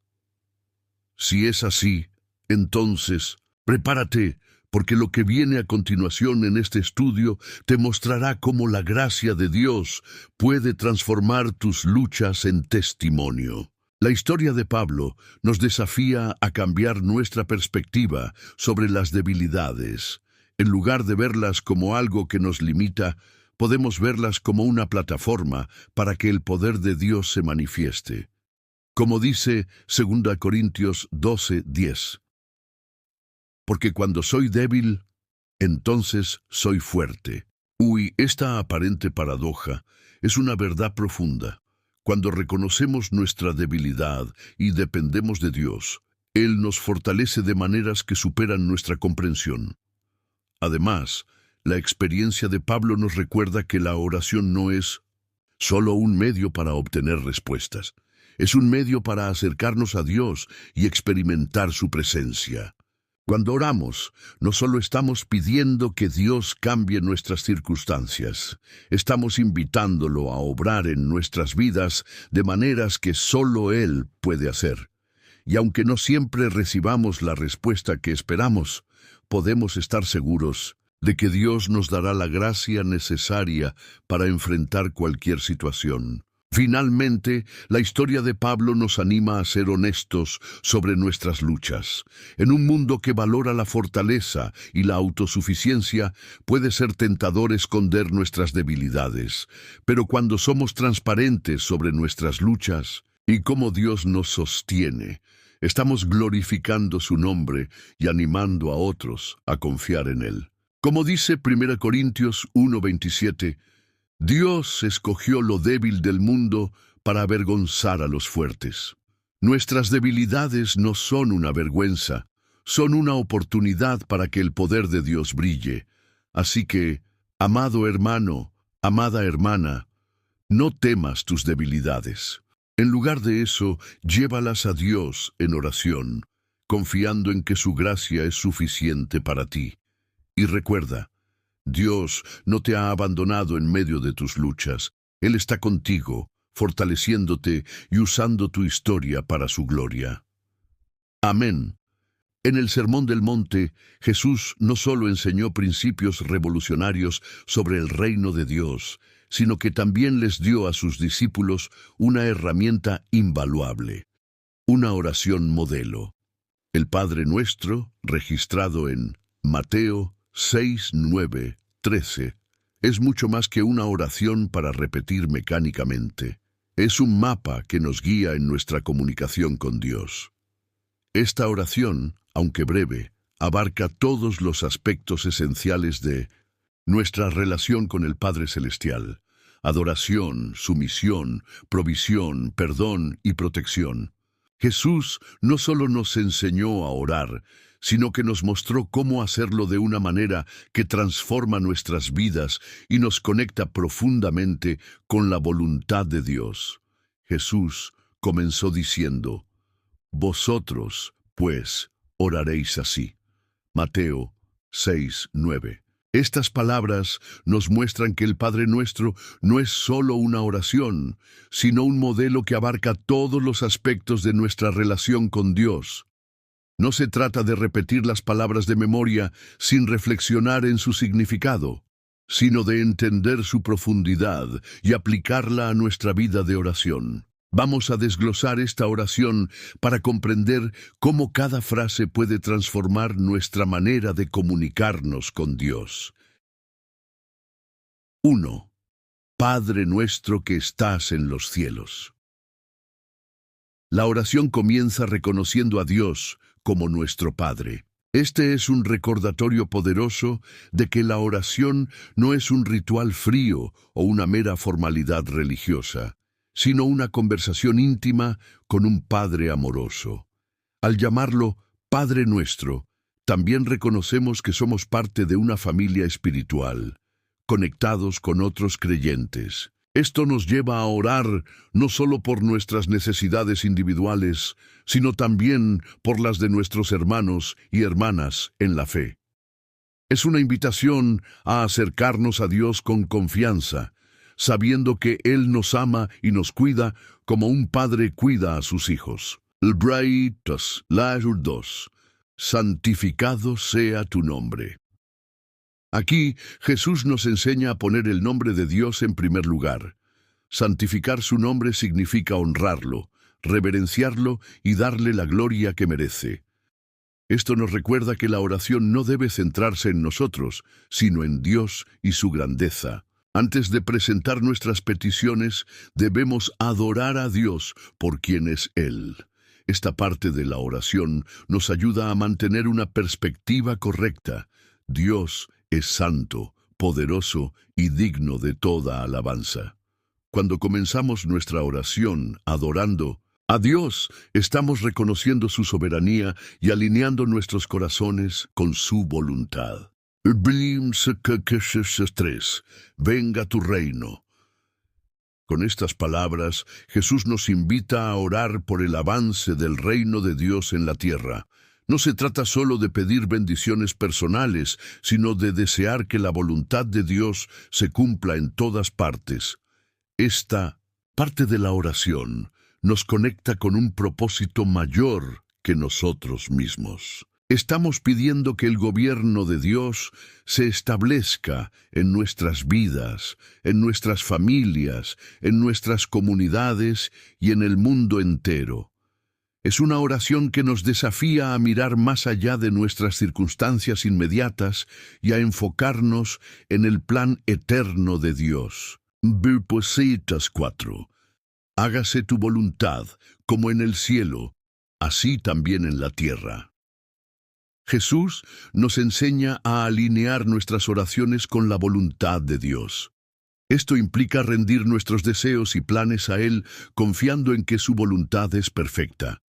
Si es así, entonces, prepárate, porque lo que viene a continuación en este estudio te mostrará cómo la gracia de Dios puede transformar tus luchas en testimonio. La historia de Pablo nos desafía a cambiar nuestra perspectiva sobre las debilidades. En lugar de verlas como algo que nos limita, podemos verlas como una plataforma para que el poder de Dios se manifieste. Como dice 2 Corintios 12:10. Porque cuando soy débil, entonces soy fuerte. Esta aparente paradoja es una verdad profunda. Cuando reconocemos nuestra debilidad y dependemos de Dios, Él nos fortalece de maneras que superan nuestra comprensión. Además, la experiencia de Pablo nos recuerda que la oración no es solo un medio para obtener respuestas. Es un medio para acercarnos a Dios y experimentar su presencia. Cuando oramos, no solo estamos pidiendo que Dios cambie nuestras circunstancias, estamos invitándolo a obrar en nuestras vidas de maneras que solo Él puede hacer. Y aunque no siempre recibamos la respuesta que esperamos, podemos estar seguros de que Dios nos dará la gracia necesaria para enfrentar cualquier situación. Finalmente, la historia de Pablo nos anima a ser honestos sobre nuestras luchas. En un mundo que valora la fortaleza y la autosuficiencia, puede ser tentador esconder nuestras debilidades. Pero cuando somos transparentes sobre nuestras luchas y cómo Dios nos sostiene, estamos glorificando su nombre y animando a otros a confiar en Él. Como dice 1 Corintios 1:27, Dios escogió lo débil del mundo para avergonzar a los fuertes. Nuestras debilidades no son una vergüenza, son una oportunidad para que el poder de Dios brille. Así que, amado hermano, amada hermana, no temas tus debilidades. En lugar de eso, llévalas a Dios en oración, confiando en que su gracia es suficiente para ti. Y recuerda, Dios no te ha abandonado en medio de tus luchas. Él está contigo, fortaleciéndote y usando tu historia para su gloria. Amén. En el Sermón del Monte, Jesús no solo enseñó principios revolucionarios sobre el reino de Dios, sino que también les dio a sus discípulos una herramienta invaluable, una oración modelo. El Padre Nuestro, registrado en Mateo 6, 9, 13, es mucho más que una oración para repetir mecánicamente. Es un mapa que nos guía en nuestra comunicación con Dios. Esta oración, aunque breve, abarca todos los aspectos esenciales de nuestra relación con el Padre Celestial: adoración, sumisión, provisión, perdón y protección. Jesús no solo nos enseñó a orar, sino que nos mostró cómo hacerlo de una manera que transforma nuestras vidas y nos conecta profundamente con la voluntad de Dios. Jesús comenzó diciendo: Vosotros, pues, oraréis así. Mateo 6, 9. Estas palabras nos muestran que el Padre Nuestro no es solo una oración, sino un modelo que abarca todos los aspectos de nuestra relación con Dios. No se trata de repetir las palabras de memoria sin reflexionar en su significado, sino de entender su profundidad y aplicarla a nuestra vida de oración. Vamos a desglosar esta oración para comprender cómo cada frase puede transformar nuestra manera de comunicarnos con Dios. 1. Padre nuestro que estás en los cielos. La oración comienza reconociendo a Dios como nuestro Padre. Este es un recordatorio poderoso de que la oración no es un ritual frío o una mera formalidad religiosa, sino una conversación íntima con un Padre amoroso. Al llamarlo Padre Nuestro, también reconocemos que somos parte de una familia espiritual, conectados con otros creyentes. Esto nos lleva a orar no solo por nuestras necesidades individuales, sino también por las de nuestros hermanos y hermanas en la fe. Es una invitación a acercarnos a Dios con confianza, sabiendo que Él nos ama y nos cuida como un padre cuida a sus hijos. Braitos, Lajur 2. Santificado sea tu nombre. Aquí, Jesús nos enseña a poner el nombre de Dios en primer lugar. Santificar su nombre significa honrarlo, reverenciarlo y darle la gloria que merece. Esto nos recuerda que la oración no debe centrarse en nosotros, sino en Dios y su grandeza. Antes de presentar nuestras peticiones, debemos adorar a Dios por quien es Él. Esta parte de la oración nos ayuda a mantener una perspectiva correcta. Dios es santo, poderoso y digno de toda alabanza. Cuando comenzamos nuestra oración adorando a Dios, estamos reconociendo su soberanía y alineando nuestros corazones con su voluntad. 3. Venga tu reino. Con estas palabras, Jesús nos invita a orar por el avance del reino de Dios en la tierra. No se trata solo de pedir bendiciones personales, sino de desear que la voluntad de Dios se cumpla en todas partes. Esta parte de la oración nos conecta con un propósito mayor que nosotros mismos. Estamos pidiendo que el gobierno de Dios se establezca en nuestras vidas, en nuestras familias, en nuestras comunidades y en el mundo entero. Es una oración que nos desafía a mirar más allá de nuestras circunstancias inmediatas y a enfocarnos en el plan eterno de Dios. 4. Hágase tu voluntad, como en el cielo, así también en la tierra. Jesús nos enseña a alinear nuestras oraciones con la voluntad de Dios. Esto implica rendir nuestros deseos y planes a Él, confiando en que su voluntad es perfecta.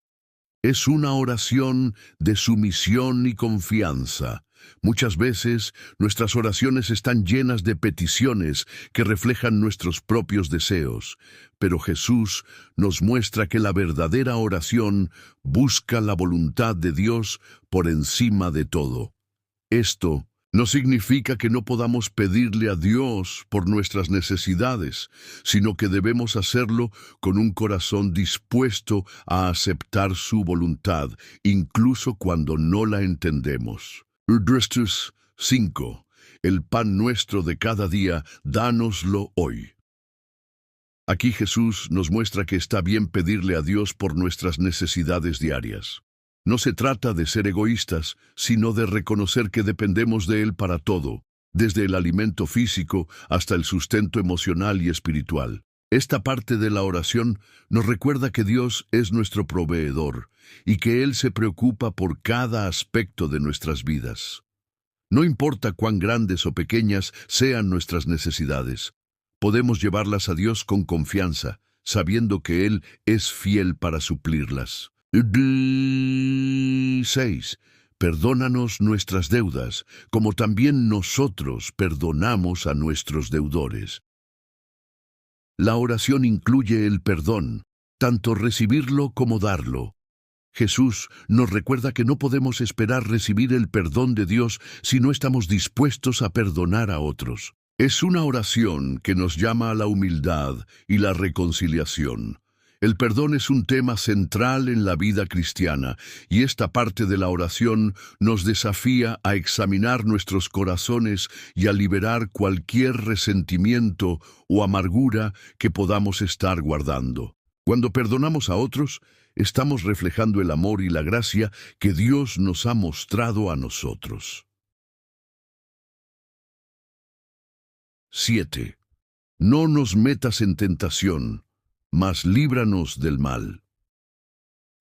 Es una oración de sumisión y confianza. Muchas veces, nuestras oraciones están llenas de peticiones que reflejan nuestros propios deseos, pero Jesús nos muestra que la verdadera oración busca la voluntad de Dios por encima de todo. Esto no significa que no podamos pedirle a Dios por nuestras necesidades, sino que debemos hacerlo con un corazón dispuesto a aceptar su voluntad, incluso cuando no la entendemos. 5. El pan nuestro de cada día, dánoslo hoy. Aquí Jesús nos muestra que está bien pedirle a Dios por nuestras necesidades diarias. No se trata de ser egoístas, sino de reconocer que dependemos de Él para todo, desde el alimento físico hasta el sustento emocional y espiritual. Esta parte de la oración nos recuerda que Dios es nuestro proveedor y que Él se preocupa por cada aspecto de nuestras vidas. No importa cuán grandes o pequeñas sean nuestras necesidades, podemos llevarlas a Dios con confianza, sabiendo que Él es fiel para suplirlas. 6. Perdónanos nuestras deudas, como también nosotros perdonamos a nuestros deudores. La oración incluye el perdón, tanto recibirlo como darlo. Jesús nos recuerda que no podemos esperar recibir el perdón de Dios si no estamos dispuestos a perdonar a otros. Es una oración que nos llama a la humildad y la reconciliación. El perdón es un tema central en la vida cristiana, y esta parte de la oración nos desafía a examinar nuestros corazones y a liberar cualquier resentimiento o amargura que podamos estar guardando. Cuando perdonamos a otros, estamos reflejando el amor y la gracia que Dios nos ha mostrado a nosotros. 7. No nos metas en tentación, mas líbranos del mal.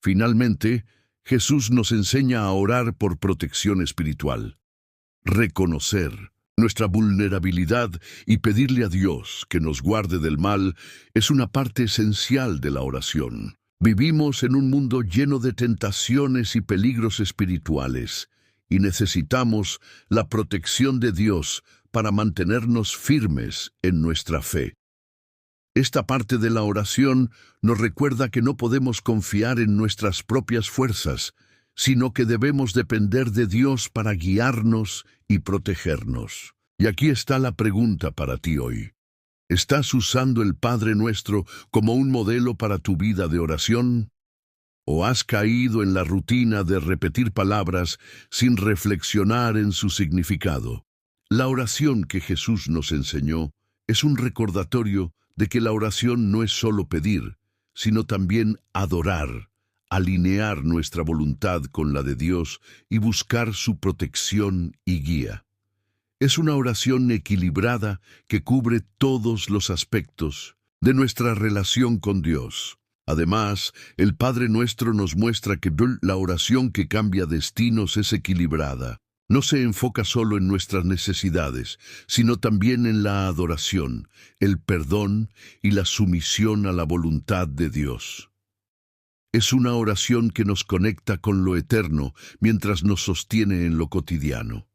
Finalmente, Jesús nos enseña a orar por protección espiritual. Reconocer nuestra vulnerabilidad y pedirle a Dios que nos guarde del mal es una parte esencial de la oración. Vivimos en un mundo lleno de tentaciones y peligros espirituales, y necesitamos la protección de Dios para mantenernos firmes en nuestra fe. Esta parte de la oración nos recuerda que no podemos confiar en nuestras propias fuerzas, sino que debemos depender de Dios para guiarnos y protegernos. Y aquí está la pregunta para ti hoy. ¿Estás usando el Padre Nuestro como un modelo para tu vida de oración? ¿O has caído en la rutina de repetir palabras sin reflexionar en su significado? La oración que Jesús nos enseñó es un recordatorio de que la oración no es solo pedir, sino también adorar, alinear nuestra voluntad con la de Dios y buscar su protección y guía. Es una oración equilibrada que cubre todos los aspectos de nuestra relación con Dios. Además, el Padre Nuestro nos muestra que la oración que cambia destinos es equilibrada. No se enfoca solo en nuestras necesidades, sino también en la adoración, el perdón y la sumisión a la voluntad de Dios. Es una oración que nos conecta con lo eterno mientras nos sostiene en lo cotidiano.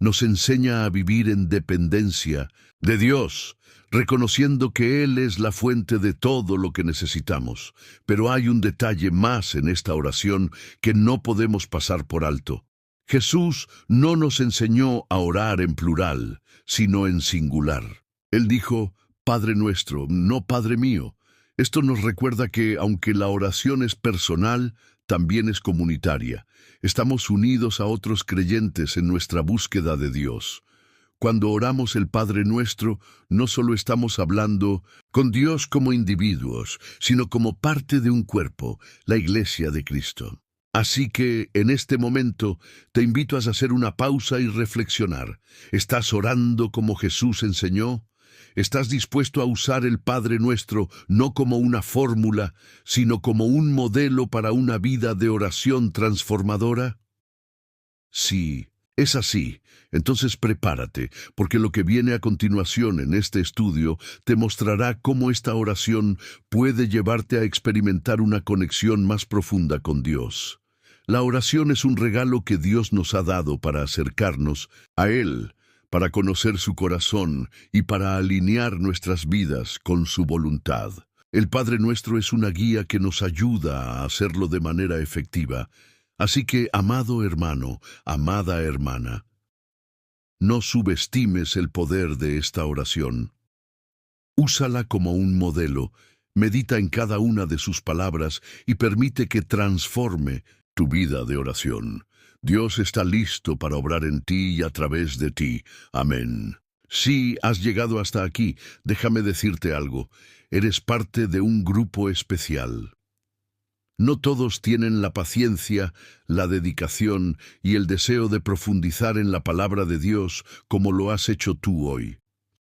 Nos enseña a vivir en dependencia de Dios, reconociendo que Él es la fuente de todo lo que necesitamos. Pero hay un detalle más en esta oración que no podemos pasar por alto. Jesús no nos enseñó a orar en plural, sino en singular. Él dijo, Padre nuestro, no Padre mío. Esto nos recuerda que, aunque la oración es personal, también es comunitaria. Estamos unidos a otros creyentes en nuestra búsqueda de Dios. Cuando oramos el Padre Nuestro, no solo estamos hablando con Dios como individuos, sino como parte de un cuerpo, la Iglesia de Cristo. Así que, en este momento, te invito a hacer una pausa y reflexionar. ¿Estás orando como Jesús enseñó? ¿Estás dispuesto a usar el Padre Nuestro no como una fórmula, sino como un modelo para una vida de oración transformadora? Sí, es así. Entonces prepárate, porque lo que viene a continuación en este estudio te mostrará cómo esta oración puede llevarte a experimentar una conexión más profunda con Dios. La oración es un regalo que Dios nos ha dado para acercarnos a Él, para conocer su corazón y para alinear nuestras vidas con su voluntad. El Padre Nuestro es una guía que nos ayuda a hacerlo de manera efectiva. Así que, amado hermano, amada hermana, no subestimes el poder de esta oración. Úsala como un modelo, medita en cada una de sus palabras y permite que transforme tu vida de oración. Dios está listo para obrar en ti y a través de ti. Amén. Si has llegado hasta aquí, déjame decirte algo. Eres parte de un grupo especial. No todos tienen la paciencia, la dedicación y el deseo de profundizar en la palabra de Dios como lo has hecho tú hoy.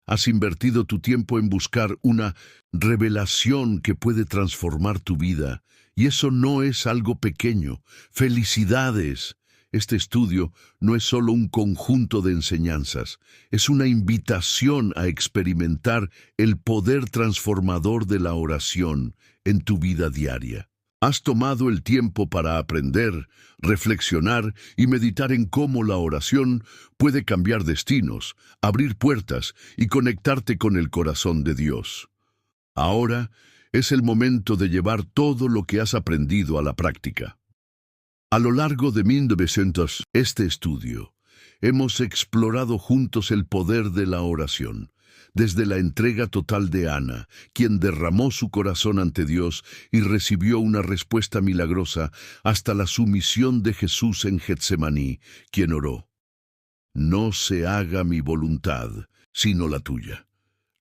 Has invertido tu tiempo en buscar una revelación que puede transformar tu vida, y eso no es algo pequeño. ¡Felicidades! Este estudio no es solo un conjunto de enseñanzas, es una invitación a experimentar el poder transformador de la oración en tu vida diaria. Has tomado el tiempo para aprender, reflexionar y meditar en cómo la oración puede cambiar destinos, abrir puertas y conectarte con el corazón de Dios. Ahora es el momento de llevar todo lo que has aprendido a la práctica. A lo largo de 1900, este estudio, hemos explorado juntos el poder de la oración, desde la entrega total de Ana, quien derramó su corazón ante Dios y recibió una respuesta milagrosa, hasta la sumisión de Jesús en Getsemaní, quien oró: «No se haga mi voluntad, sino la tuya».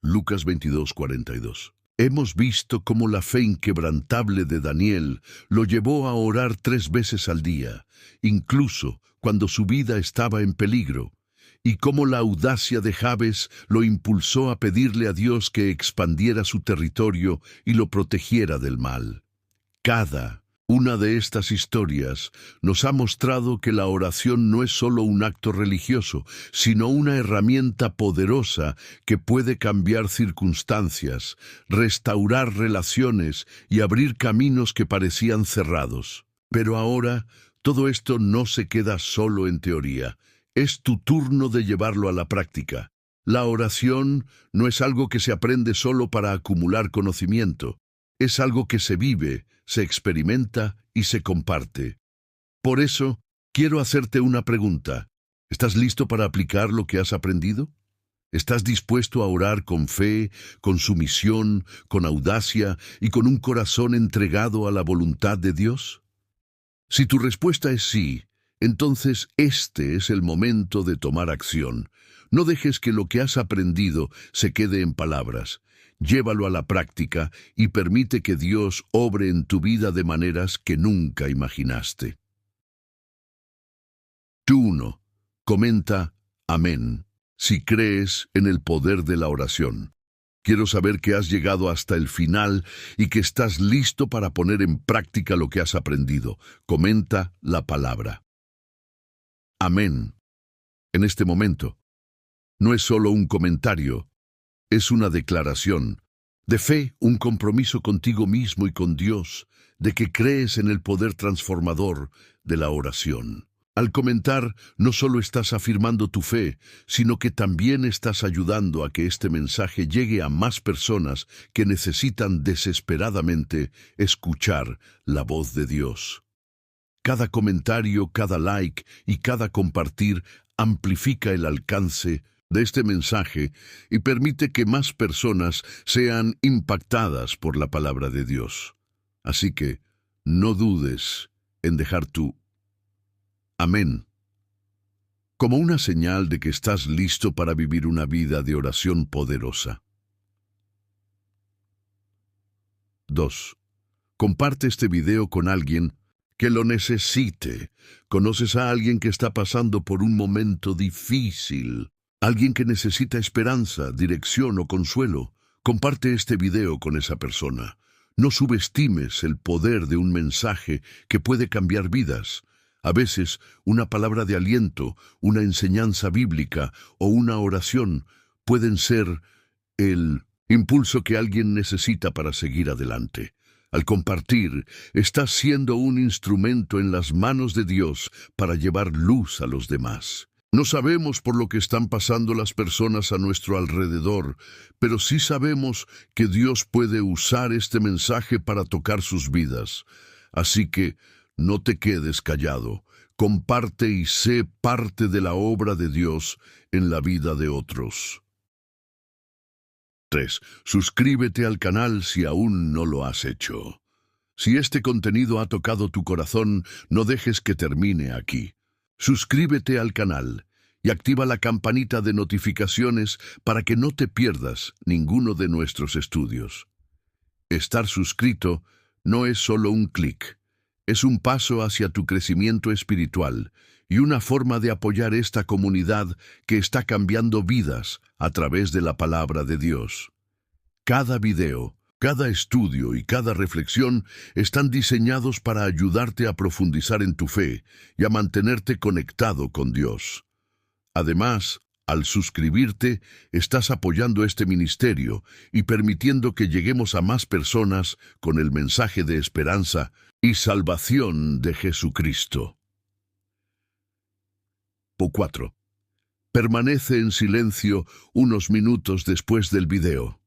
Lucas 22:42. Hemos visto cómo la fe inquebrantable de Daniel lo llevó a orar 3 veces al día, incluso cuando su vida estaba en peligro, y cómo la audacia de Jabes lo impulsó a pedirle a Dios que expandiera su territorio y lo protegiera del mal. Cada una de estas historias nos ha mostrado que la oración no es solo un acto religioso, sino una herramienta poderosa que puede cambiar circunstancias, restaurar relaciones y abrir caminos que parecían cerrados. Pero ahora, todo esto no se queda solo en teoría. Es tu turno de llevarlo a la práctica. La oración no es algo que se aprende solo para acumular conocimiento. Es algo que se vive, se experimenta y se comparte. Por eso, quiero hacerte una pregunta. ¿Estás listo para aplicar lo que has aprendido? ¿Estás dispuesto a orar con fe, con sumisión, con audacia y con un corazón entregado a la voluntad de Dios? Si tu respuesta es sí, entonces este es el momento de tomar acción. No dejes que lo que has aprendido se quede en palabras. Llévalo a la práctica y permite que Dios obre en tu vida de maneras que nunca imaginaste. 1. Comenta amén si crees en el poder de la oración. Quiero saber que has llegado hasta el final y que estás listo para poner en práctica lo que has aprendido. Comenta la palabra amén. En este momento, no es solo un comentario, es una declaración de fe, un compromiso contigo mismo y con Dios, de que crees en el poder transformador de la oración. Al comentar, no solo estás afirmando tu fe, sino que también estás ayudando a que este mensaje llegue a más personas que necesitan desesperadamente escuchar la voz de Dios. Cada comentario, cada like y cada compartir amplifica el alcance de este mensaje y permite que más personas sean impactadas por la palabra de Dios. Así que no dudes en dejar tu amén como una señal de que estás listo para vivir una vida de oración poderosa. 2. Comparte este video con alguien que lo necesite. ¿Conoces a alguien que está pasando por un momento difícil? ¿Alguien que necesita esperanza, dirección o consuelo? Comparte este video con esa persona. No subestimes el poder de un mensaje que puede cambiar vidas. A veces, una palabra de aliento, una enseñanza bíblica o una oración pueden ser el impulso que alguien necesita para seguir adelante. Al compartir, estás siendo un instrumento en las manos de Dios para llevar luz a los demás. No sabemos por lo que están pasando las personas a nuestro alrededor, pero sí sabemos que Dios puede usar este mensaje para tocar sus vidas. Así que no te quedes callado. Comparte y sé parte de la obra de Dios en la vida de otros. 3. Suscríbete al canal si aún no lo has hecho. Si este contenido ha tocado tu corazón, no dejes que termine aquí. Suscríbete al canal y activa la campanita de notificaciones para que no te pierdas ninguno de nuestros estudios. Estar suscrito no es solo un clic, es un paso hacia tu crecimiento espiritual y una forma de apoyar esta comunidad que está cambiando vidas a través de la palabra de Dios. Cada video, cada estudio y cada reflexión están diseñados para ayudarte a profundizar en tu fe y a mantenerte conectado con Dios. Además, al suscribirte, estás apoyando este ministerio y permitiendo que lleguemos a más personas con el mensaje de esperanza y salvación de Jesucristo. 4. Permanece en silencio unos minutos después del video.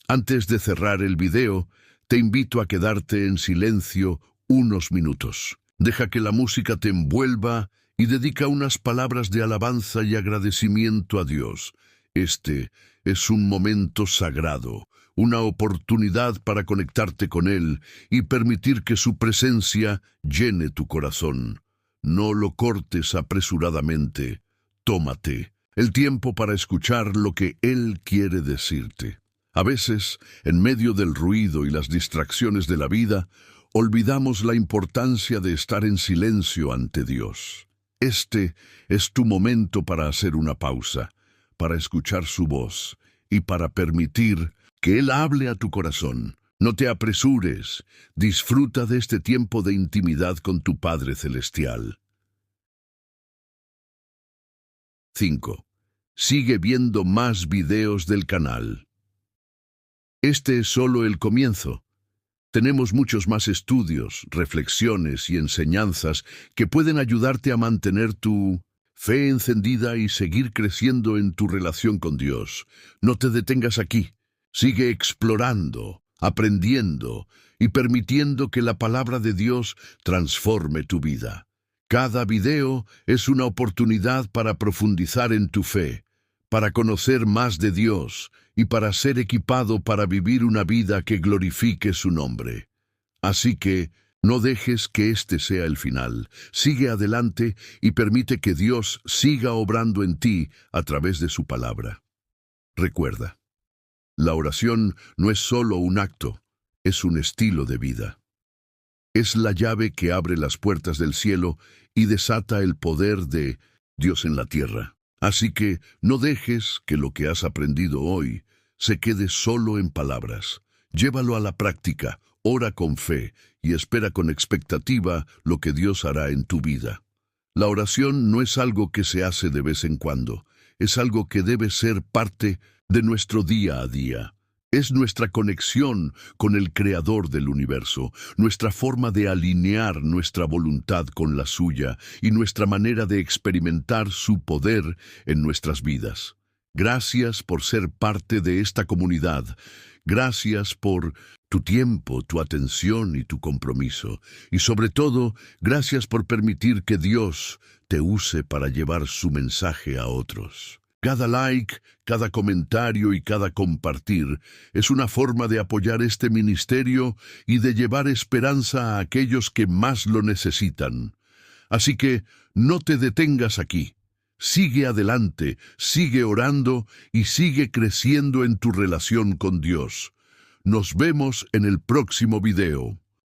Antes de cerrar el video, te invito a quedarte en silencio unos minutos. Deja que la música te envuelva y dedica unas palabras de alabanza y agradecimiento a Dios. Este es un momento sagrado, una oportunidad para conectarte con Él y permitir que su presencia llene tu corazón. No lo cortes apresuradamente. Tómate el tiempo para escuchar lo que Él quiere decirte. A veces, en medio del ruido y las distracciones de la vida, olvidamos la importancia de estar en silencio ante Dios. Este es tu momento para hacer una pausa, para escuchar su voz y para permitir que Él hable a tu corazón. No te apresures, disfruta de este tiempo de intimidad con tu Padre Celestial. 5. Sigue viendo más videos del canal. Este es solo el comienzo. Tenemos muchos más estudios, reflexiones y enseñanzas que pueden ayudarte a mantener tu fe encendida y seguir creciendo en tu relación con Dios. No te detengas aquí. Sigue explorando, aprendiendo y permitiendo que la palabra de Dios transforme tu vida. Cada video es una oportunidad para profundizar en tu fe, para conocer más de Dios y para ser equipado para vivir una vida que glorifique su nombre. Así que no dejes que este sea el final. Sigue adelante y permite que Dios siga obrando en ti a través de su palabra. Recuerda, la oración no es solo un acto, es un estilo de vida. Es la llave que abre las puertas del cielo y desata el poder de Dios en la tierra. Así que no dejes que lo que has aprendido hoy se quede solo en palabras. Llévalo a la práctica, ora con fe y espera con expectativa lo que Dios hará en tu vida. La oración no es algo que se hace de vez en cuando, es algo que debe ser parte de nuestro día a día. Es nuestra conexión con el Creador del universo, nuestra forma de alinear nuestra voluntad con la suya y nuestra manera de experimentar su poder en nuestras vidas. Gracias por ser parte de esta comunidad. Gracias por tu tiempo, tu atención y tu compromiso. Y sobre todo, gracias por permitir que Dios te use para llevar su mensaje a otros. Cada like, cada comentario y cada compartir es una forma de apoyar este ministerio y de llevar esperanza a aquellos que más lo necesitan. Así que no te detengas aquí. Sigue adelante, sigue orando y sigue creciendo en tu relación con Dios. Nos vemos en el próximo video.